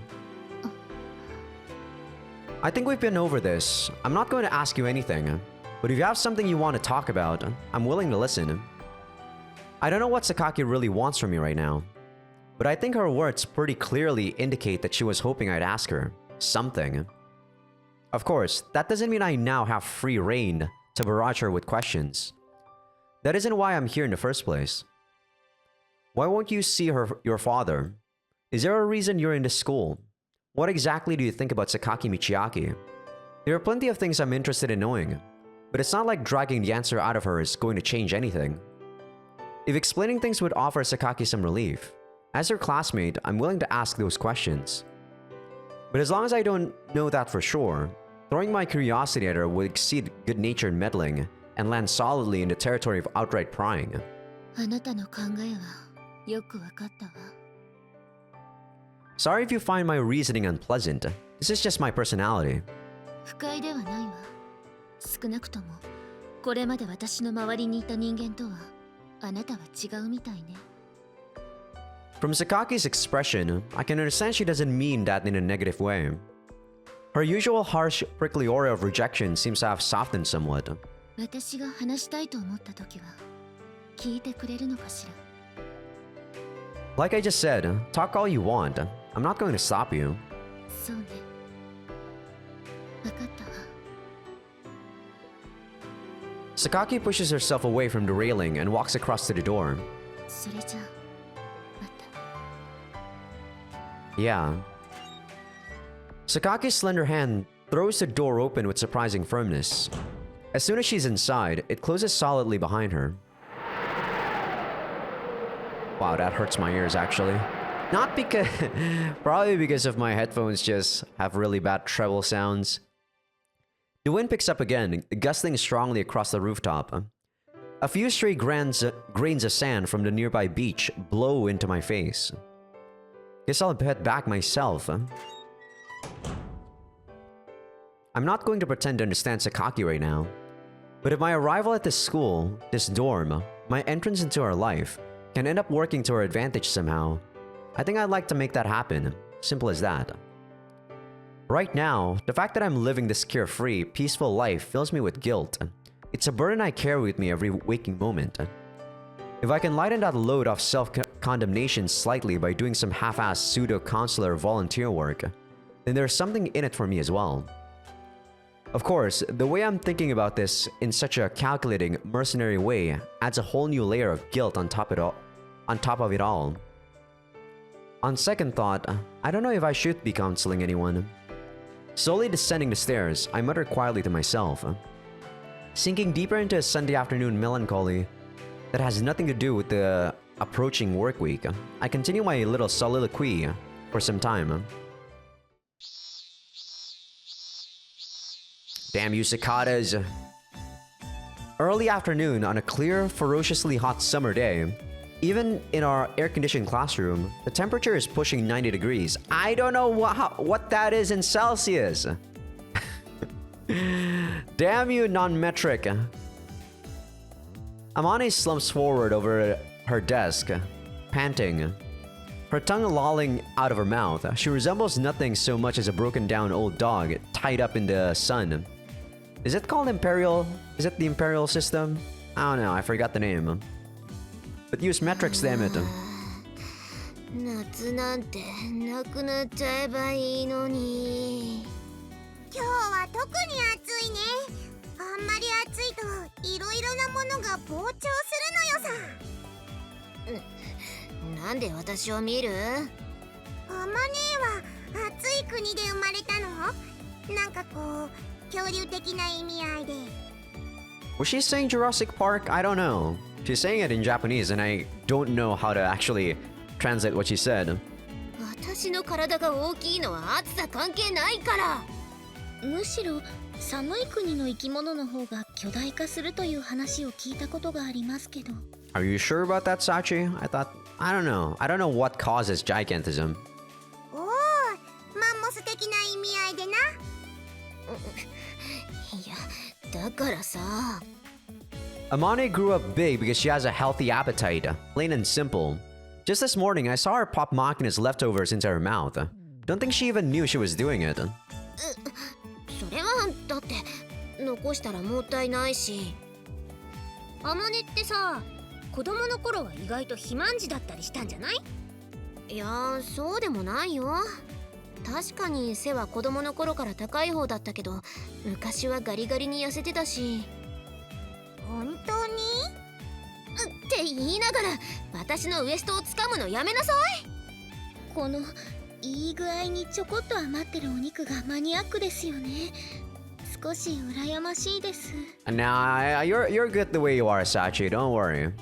I think we've been over this. I'm not going to ask you anything, but if you have something you want to talk about, I'm willing to listen. I don't know what Sakaki really wants from me right now, but I think her words pretty clearly indicate that she was hoping I'd ask her something. Of course, that doesn't mean I now have free rein to barrage her with questions. That isn't why I'm here in the first place. Why won't you see your father? Is there a reason you're in this school? What exactly do you think about Sakaki Michiaki? There are plenty of things I'm interested in knowing, but it's not like dragging the answer out of her is going to change anything. If explaining things would offer Sakaki some relief, as her classmate, I'm willing to ask those questions. But as long as I don't know that for sure, throwing my curiosity at her would exceed good-natured meddling and land solidly in the territory of outright prying. あなたの考えはよくわかったわ。 Sorry if you find my reasoning unpleasant. This is just my personality. 不快ではないわ。少なくともこれまで私の周りにいた人間とはあなたは違うみたいね。 From Sakaki's expression, I can understand she doesn't mean that in a negative way. Her usual harsh, prickly aura of rejection seems to have softened somewhat. 私が話したいと思った時は聞いてくれるのかしら。 Like I just said, talk all you want. I'm not going to stop you. そうね。わかったわ。 Sakaki pushes herself away from the railing and walks across to the door. それじゃあまた。 Yeah. Sakaki's slender hand throws the door open with surprising firmness. As soon as she's inside, it closes solidly behind her. Wow, that hurts my ears actually. Not because... probably because of my headphones just have really bad treble sounds. The wind picks up again, gusting strongly across the rooftop. A few stray grains of sand from the nearby beach blow into my face. Guess I'll head back myself. I'm not going to pretend to understand Sakaki right now. But if my arrival at this school, this dorm, my entrance into her life, can end up working to her advantage somehow, I think I'd like to make that happen. Simple as that. Right now, the fact that I'm living this carefree, peaceful life fills me with guilt. It's a burden I carry with me every waking moment. If I can lighten that load of self-condemnation slightly by doing some half-assed pseudo-consular volunteer work, then there's something in it for me as well. Of course, the way I'm thinking about this in such a calculating, mercenary way adds a whole new layer of guilt on top of it all. On second thought, I don't know if I should be counseling anyone. Slowly descending the stairs, I mutter quietly to myself. Sinking deeper into a Sunday afternoon melancholy that has nothing to do with the approaching work week, I continue my little soliloquy for some time. Damn you cicadas. Early afternoon on a clear, ferociously hot summer day. Even in our air-conditioned classroom, the temperature is pushing 90 degrees. I don't know what that is in Celsius. Damn you, non-metric. Amani slumps forward over her desk, panting. Her tongue lolling out of her mouth. She resembles nothing so much as a broken-down old dog tied up in the sun. Is it called Imperial? Is it the Imperial system? I don't know, I forgot the name. But use metrics, damn it. 夏なんてなくなっちゃえばいいのに。今日は特に暑いね。あんまり暑いといろいろなものが膨張するのよさ。なんで私を見る？あまねえは暑い国で生まれたの？なんかこう恐竜的な意味合いで。Was she saying Jurassic Park? I don't know. She's saying it in Japanese and I don't know how to actually translate what she said. 私の体が大きいのは暑さ関係ないから。むしろ寒い国の生き物の方が巨大化するという話を聞いたことがありますけど。Are you sure about that, Sachi? I don't know. I don't know what causes gigantism. おお、マンモス的な意味合いでな。いや、だからさ。Amane grew up big because she has a healthy appetite, plain and simple. Just this morning, I saw her pop Machina's leftovers into her mouth. Don't think she even knew she was doing it. それはだって残したらもったいないし。あまねってさ、子供の頃は意外と肥満児だったりしたんじゃない？いや、そうでもないよ。確かに背は子供の頃から高い方だったけど、昔はガリガリに痩せてたし。本当に？って言いながら私のウエストを掴むのやめなさい。このいい具合にちょこっと余ってるお肉がマニアックですよね。少し羨ましいです。Nah, you're good the way you are, Sachi. Don't worry.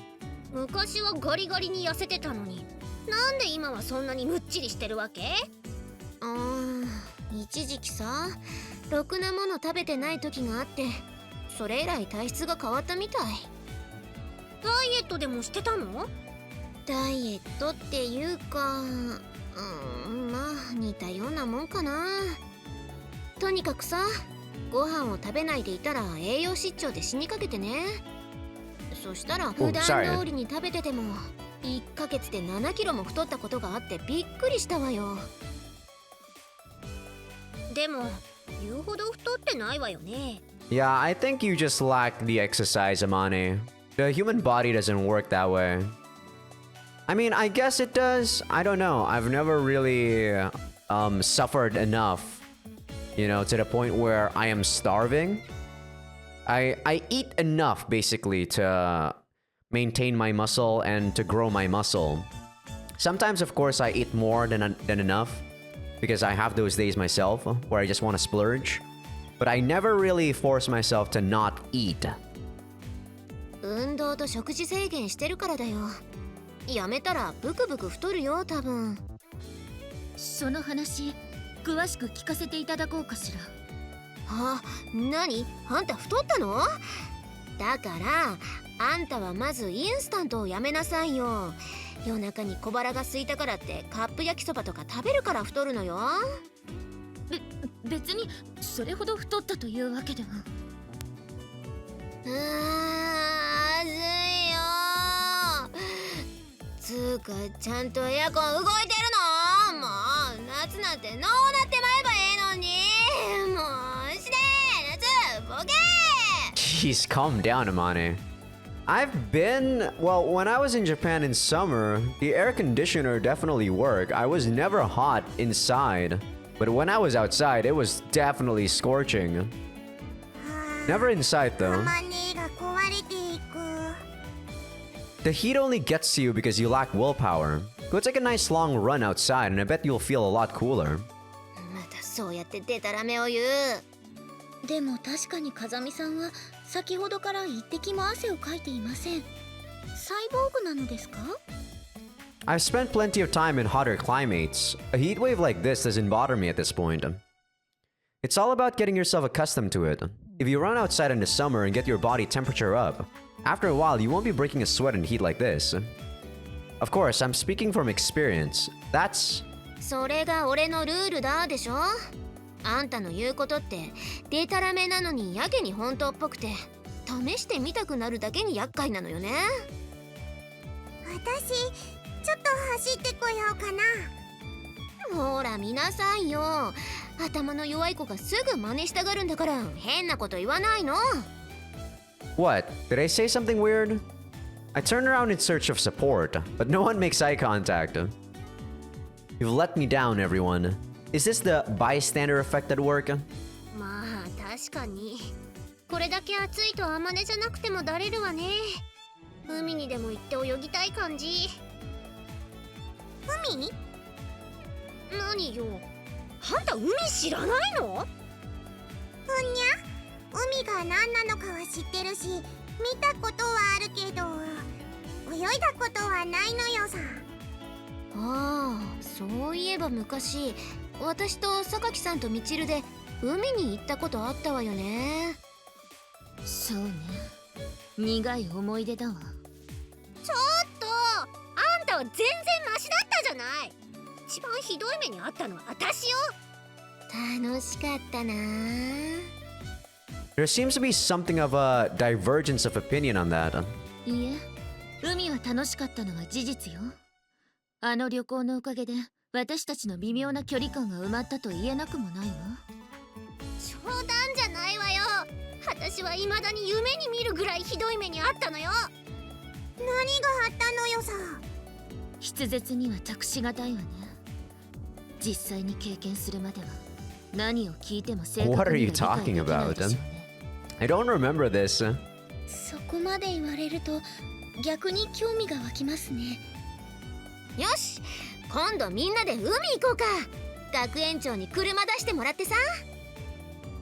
昔はガリガリに痩せてたのに、なんで今はそんなにむっちりしてるわけ？一時期さ、ろくなもの食べてない時があって、それ以来体質が変わったみたい。ダイエットでもしてたの？ダイエットっていうか、まあ似たようなもんかな。とにかくさ、ご飯を食べないでいたら栄養失調で死にかけてね。そしたら普段通りに食べてても1ヶ月で7キロも太ったことがあってびっくりしたわよ。でも言うほど太ってないわよね。Yeah, I think you just lack the exercise, Amani. The human body doesn't work that way. I mean, I guess it does. I don't know. I've never really suffered enough, you know, to the point where I am starving. I eat enough basically to maintain my muscle and to grow my muscle. Sometimes, of course, I eat more than enough because I have those days myself where I just want to splurge. But I never really force myself to not eat. 運動と食事制限してるからだよ。やめたらブクブク太るよ、多分。その話詳しく聞かせていただこうかしら。何？あんた太ったの？だからあんたはまずインスタントをやめなさいよ。夜中に小腹が空いたからってカップ焼きそばとか食べるから太るのよ。別にそれほど太ったというわけでは。暑いよ。つうかちゃんとエアコン動いてるの？もう夏なんてノーなってまえばいいのに。もうして夏ボケー。 Jeez, calm down, Amani. I've been, well, when I was in Japan in summer, the air conditioner definitely worked. I was never hot inside. But when I was outside, it was definitely scorching. Never inside though. マネが壊れていく。 The heat only gets to you because you lack willpower. Go take a nice long run outside and I bet you'll feel a lot cooler. またそうやってデタラメを言う。でも確かに風見さんは先ほどから一滴も汗をかいていません。サイボーグなのですか？ I've spent plenty of time in hotter climates. A heat wave like this doesn't bother me at this point. It's all about getting yourself accustomed to it. If you run outside in the summer and get your body temperature up, after a while you won't be breaking a sweat in heat like this. Of course, I'm speaking from experience. That's... それが俺のルールだでしょ。あんたの言うことってデタラメなのにやけに本当っぽくて試してみたくなるだけに厄介なのよね。私ちょっと走ってこようかな。ほら見なさいよ。頭の弱い子がすぐ真似したがるんだから変なこと言わないの。 What? Did I say something weird? I turn around in search of support, but no one makes eye contact. You've let me down, everyone. Is this the bystander effect at work? まあ確かにこれだけ暑いとあまねじゃなくてもだれるわね。海にでも行って泳ぎたい感じ。海？何よ、あんた海知らないの？ふんにゃ、海が何なのかは知ってるし見たことはあるけど泳いだことはないのよさ。ああ、そういえば昔私と榊さんとみちるで海に行ったことあったわよね。そうね、苦い思い出だわ。ちょっとあんたは全然マシだったじゃない。一番ひどい目にあったのは私よ。楽しかったな。 There seems to be something of a divergence of opinion on that. いえ、海は楽しかったのは事実よ。あの旅行のおかげで私たちの微妙な距離感が埋まったと言えなくもないわ。冗談じゃないわよ。私は未だに夢に見るぐらいひどい目にあったのよ。何があったのよさ。筆舌には託しがたいわね。実際に経験するまでは何を聞いても正確には理解できないでしょうね。 I don't remember this. そこまで言われると逆に興味が湧きますね。よし、今度みんなで海行こうか。学園長に車出してもらってさ。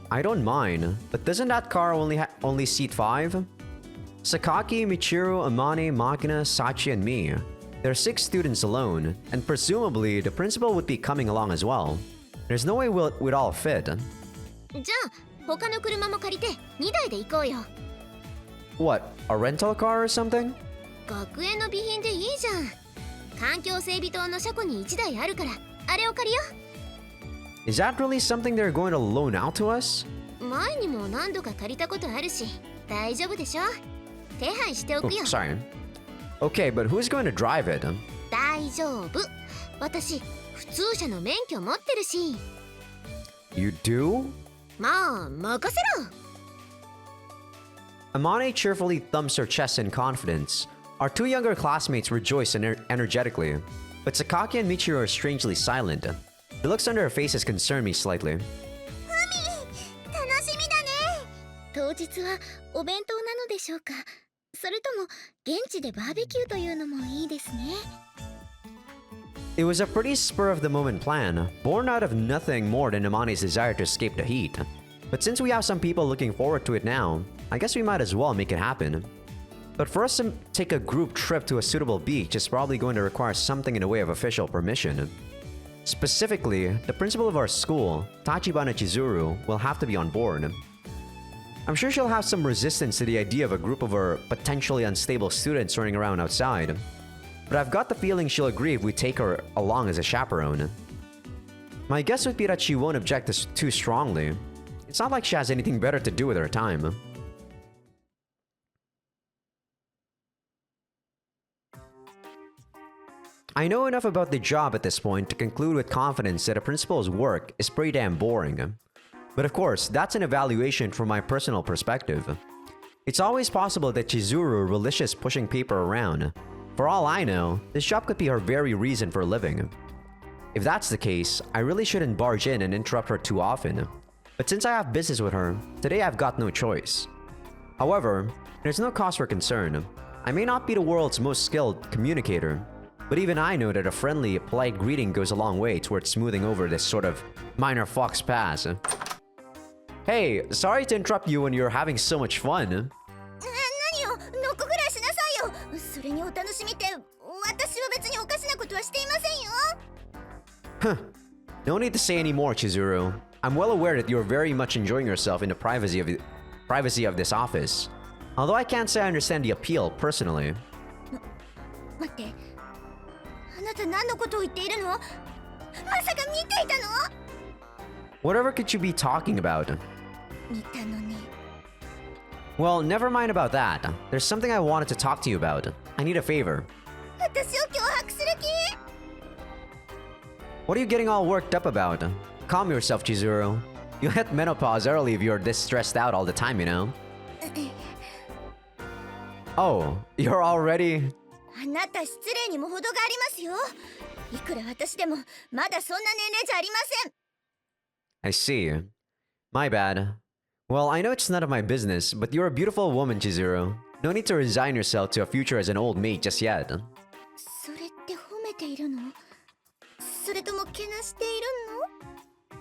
I don't mind, but doesn't that car only seat 5? Sakaki, Michiru, Amane, Makina, Sachi, and me. There are 6 students alone, and presumably the principal would be coming along as well. There's no way we'd all fit. じゃあ他の車も借りて2台で行こうよ。 What, a rental car or something? 学園の備品でいいじゃん。環境整備棟の車庫に1台あるからあれを借りよ。 Is that really something they're going to loan out to us? 前にも何度か借りたことあるし大丈夫でしょ。手配してお Oh, くよ。 sorry. Okay, but who's going to drive it? 大丈夫。私普通車の免許持ってるし。 You do? まあ任せろ。 Amane cheerfully thumps her chest in confidence. Our 2 younger classmates rejoice energetically, but Sakaki and Michiru are strangely silent. The looks on their faces concern me slightly. 楽しみだね。当日はお弁当なのでしょうか。それとも現地でバーベキューというのもいいですね。 It was a pretty spur-of-the-moment plan, born out of nothing more than Amane's desire to escape the heat. But since we have some people looking forward to it now, I guess we might as well make it happen. But for us to take a group trip to a suitable beach is probably going to require something in the way of official permission. Specifically, the principal of our school, Tachibana Chizuru, will have to be on board. I'm sure she'll have some resistance to the idea of a group of her potentially unstable students running around outside. But I've got the feeling she'll agree if we take her along as a chaperone. My guess would be that she won't object too strongly. It's not like she has anything better to do with her time. I know enough about the job at this point to conclude with confidence that a principal's work is pretty damn boring. But of course, that's an evaluation from my personal perspective. It's always possible that Chizuru relishes pushing paper around. For all I know, this job could be her very reason for living. If that's the case, I really shouldn't barge in and interrupt her too often. But since I have business with her, today I've got no choice. However, there's no cause for concern. I may not be the world's most skilled communicator, but even I know that a friendly, polite greeting goes a long way towards smoothing over this sort of minor fox pass. Hey, sorry to interrupt you when you're having so much fun. 何よ、ノックぐらいしなさいよ。それにお楽しみって、私は別におかしなことはしていませんよ。 Huh. No need to say any more, Chizuru. I'm well aware that you're very much enjoying yourself in the privacy of this office. Although I can't say I understand the appeal, personally. 待って。あなた何のことを言っているの？まさか見ていたの？ Whatever could you be talking about? 見たのね。 Well, never mind about that. There's something I wanted to talk to you about. I need a favor. 私を脅迫する気？ What are you getting all worked up about? Calm yourself, Chizuru. You'll hit menopause early if you're this stressed out all the time, you know? Oh, you're already... あなた失礼にも程がありますよ。いくら私でもまだそんな年齢じゃありません。 I see. My bad. Well, I know it's none of my business, but you're a beautiful woman, Chizuru. No need to resign yourself to a future as an old maid just yet. それって褒めているの？それともけなしているの？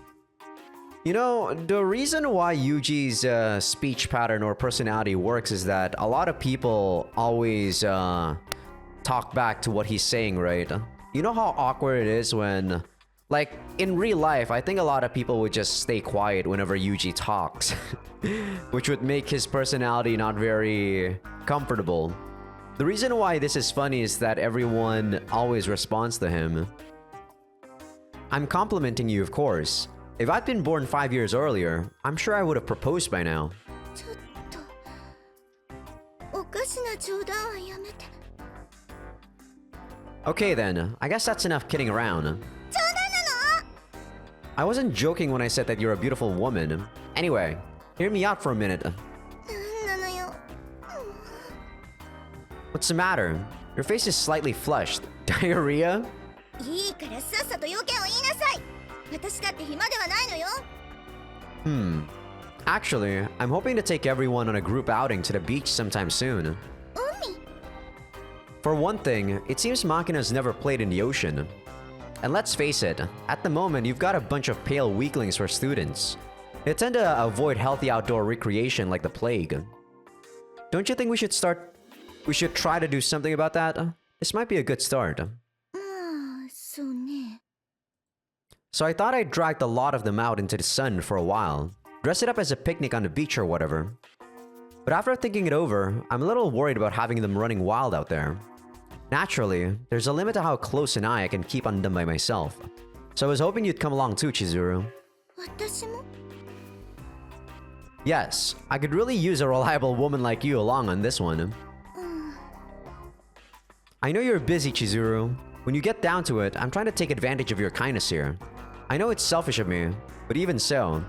You know, the reason why Yuji's speech pattern or personality works is that a lot of people always talk back to what he's saying, right? You know how awkward it is when, like, in real life, I think a lot of people would just stay quiet whenever Yuji talks, which would make his personality not very comfortable. The reason why this is funny is that everyone always responds to him. I'm complimenting you, of course. If I'd been born 5 years earlier, I'm sure I would have proposed by now. ちょっとおかしな冗談はやめて。 Okay then, I guess that's enough kidding around. 冗談なの？ I wasn't joking when I said that you're a beautiful woman. Anyway, hear me out for a minute. なんなのよ。 What's the matter? Your face is slightly flushed. Diarrhea? いいからさっさと要件を言いなさい。私だって暇ではないのよ。Actually, I'm hoping to take everyone on a group outing to the beach sometime soon. For one thing, it seems Makina's never played in the ocean. And let's face it, at the moment you've got a bunch of pale weaklings for students. They tend to avoid healthy outdoor recreation like the plague. Don't you think we should try to do something about that? This might be a good start. そうね。 So I thought I'd drag the lot of them out into the sun for a while. Dress it up as a picnic on the beach or whatever. But after thinking it over, I'm a little worried about having them running wild out there. Naturally, there's a limit to how close an eye I can keep on them by myself. So I was hoping you'd come along too, Chizuru. 私も Yes, I could really use a reliable woman like you along on this one. I know you're busy, Chizuru. When you get down to it, I'm trying to take advantage of your kindness here. I know it's selfish of me, but even so,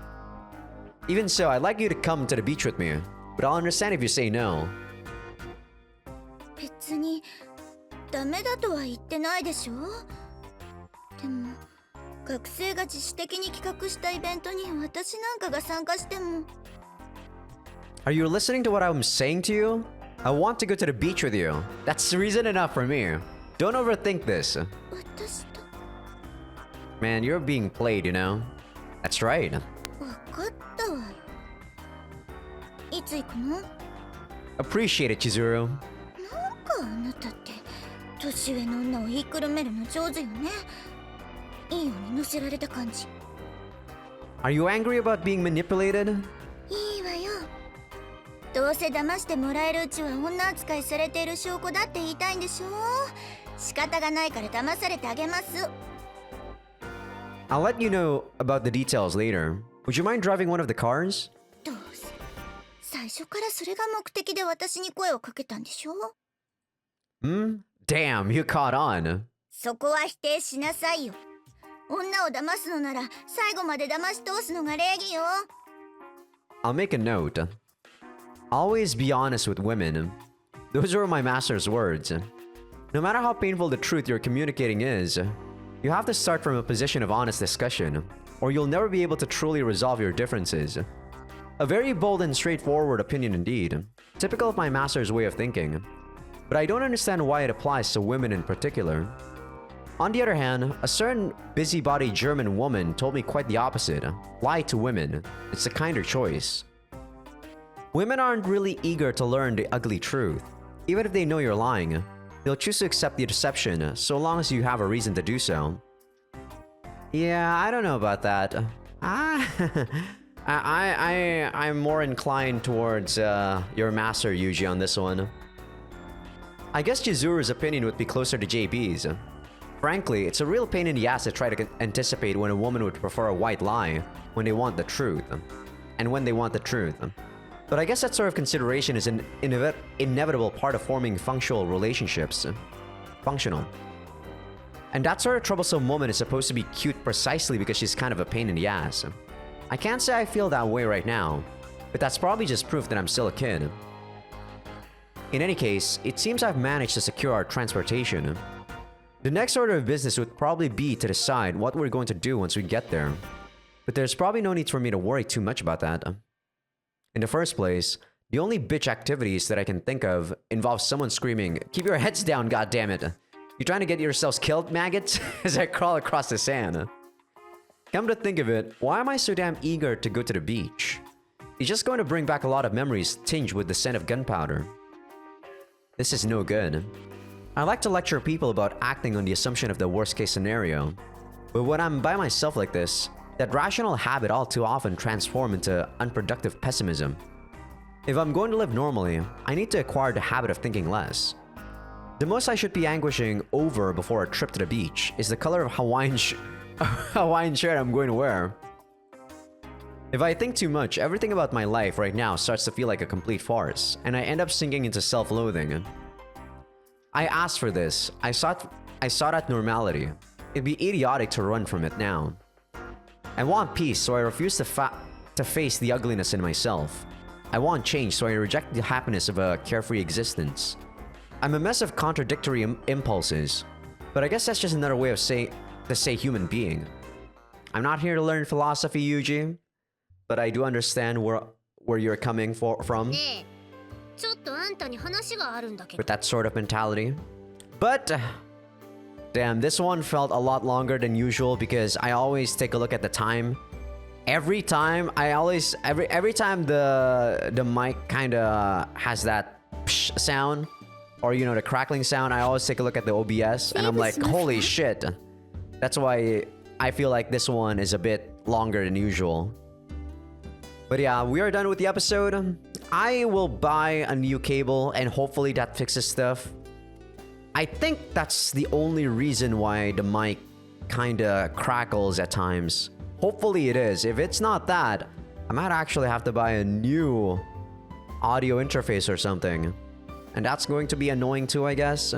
I'd like you to come to the beach with me. But I'll understand if you say no. 別にダメだとは言ってないでしょ。でも学生が自主的に企画したイベントに私なんかが参加しても。 Are you listening to what I'm saying to you? I want to go to the beach with you. That's reason enough for me. Don't overthink this. 私と Man, you're being played, you know? That's right. 分かったわよ。いつ行くの？ Appreciate it, Chizuru. なんかあなたって年上の女を言いくるめるの上手よね。いいように乗せられた感じ。 Are you angry about being manipulated? いいわよ。どうせ騙してもらえるうちは女扱いされている証拠だって言いたいんでしょ。仕方がないから騙されてあげます。 I'll let you know about the details later. Would you mind driving one of the cars? どうせ最初からそれが目的で私に声をかけたんでしょ。 Damn, you caught on. そこは否定しなさいよ。女を騙すのなら最後まで騙し通すのが礼儀よ。 I'll make a note. Always be honest with women. Those were my master's words. No matter how painful the truth you're communicating is, you have to start from a position of honest discussion, or you'll never be able to truly resolve your differences. A very bold and straightforward opinion indeed, typical of my master's way of thinking. But I don't understand why it applies to women in particular. On the other hand, a certain busybody German woman told me quite the opposite. Lie to women. It's a kinder choice. Women aren't really eager to learn the ugly truth. Even if they know you're lying, they'll choose to accept the deception so long as you have a reason to do so. Yeah, I don't know about that. I'm more inclined towards your master, Yuji, on this one. I guess Chizuru's opinion would be closer to JB's. Frankly, it's a real pain in the ass to try to anticipate when a woman would prefer a white lie when they want the truth. And when they want the truth. But I guess that sort of consideration is an inevitable part of forming functional relationships. Functional. And that sort of troublesome woman is supposed to be cute precisely because she's kind of a pain in the ass. I can't say I feel that way right now, but that's probably just proof that I'm still a kid. In any case, it seems I've managed to secure our transportation. The next order of business would probably be to decide what we're going to do once we get there. But there's probably no need for me to worry too much about that. In the first place, the only bitch activities that I can think of involve someone screaming, "Keep your heads down, goddammit! You trying to get yourselves killed, maggots?" as I crawl across the sand. Come to think of it, why am I so damn eager to go to the beach? It's just going to bring back a lot of memories tinged with the scent of gunpowder. This is no good. I like to lecture people about acting on the assumption of the worst case scenario. But when I'm by myself like this, that rational habit all too often transforms into unproductive pessimism. If I'm going to live normally, I need to acquire the habit of thinking less. The most I should be anguishing over before a trip to the beach is the color of Hawaiian shirt I'm going to wear. If I think too much, everything about my life right now starts to feel like a complete farce, and I end up sinking into self-loathing. I asked for this. I sought out normality. It'd be idiotic to run from it now. I want peace, so I refuse to face the ugliness in myself. I want change, so I reject the happiness of a carefree existence. I'm a mess of contradictory impulses, but I guess that's just another way of say human being. I'm not here to learn philosophy, Yuji, but I do understand where you're coming from ねえちょっとあんたに話があるんだけど with that sort of mentality. But damn, this one felt a lot longer than usual because I always take a look at the time. Every time every time the mic kind of has that psh sound, or you know, the crackling sound, I always take a look at the OBS and I'm like, holy shit. That's why I feel like this one is a bit longer than usual. But yeah, we are done with the episode. I will buy a new cable and hopefully that fixes stuff. I think that's the only reason why the mic kinda crackles at times. Hopefully it is. If it's not that, I might actually have to buy a new audio interface or something. And that's going to be annoying too, I guess.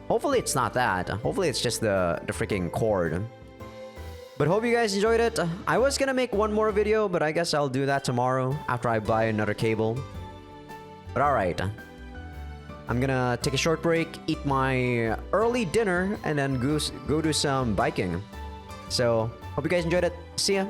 Hopefully it's not that. Hopefully it's just the freaking cord. But hope you guys enjoyed it. I was gonna make one more video, but I guess I'll do that tomorrow after I buy another cable. But alright. I'm gonna take a short break, eat my early dinner, and then go do some biking. So, hope you guys enjoyed it. See ya!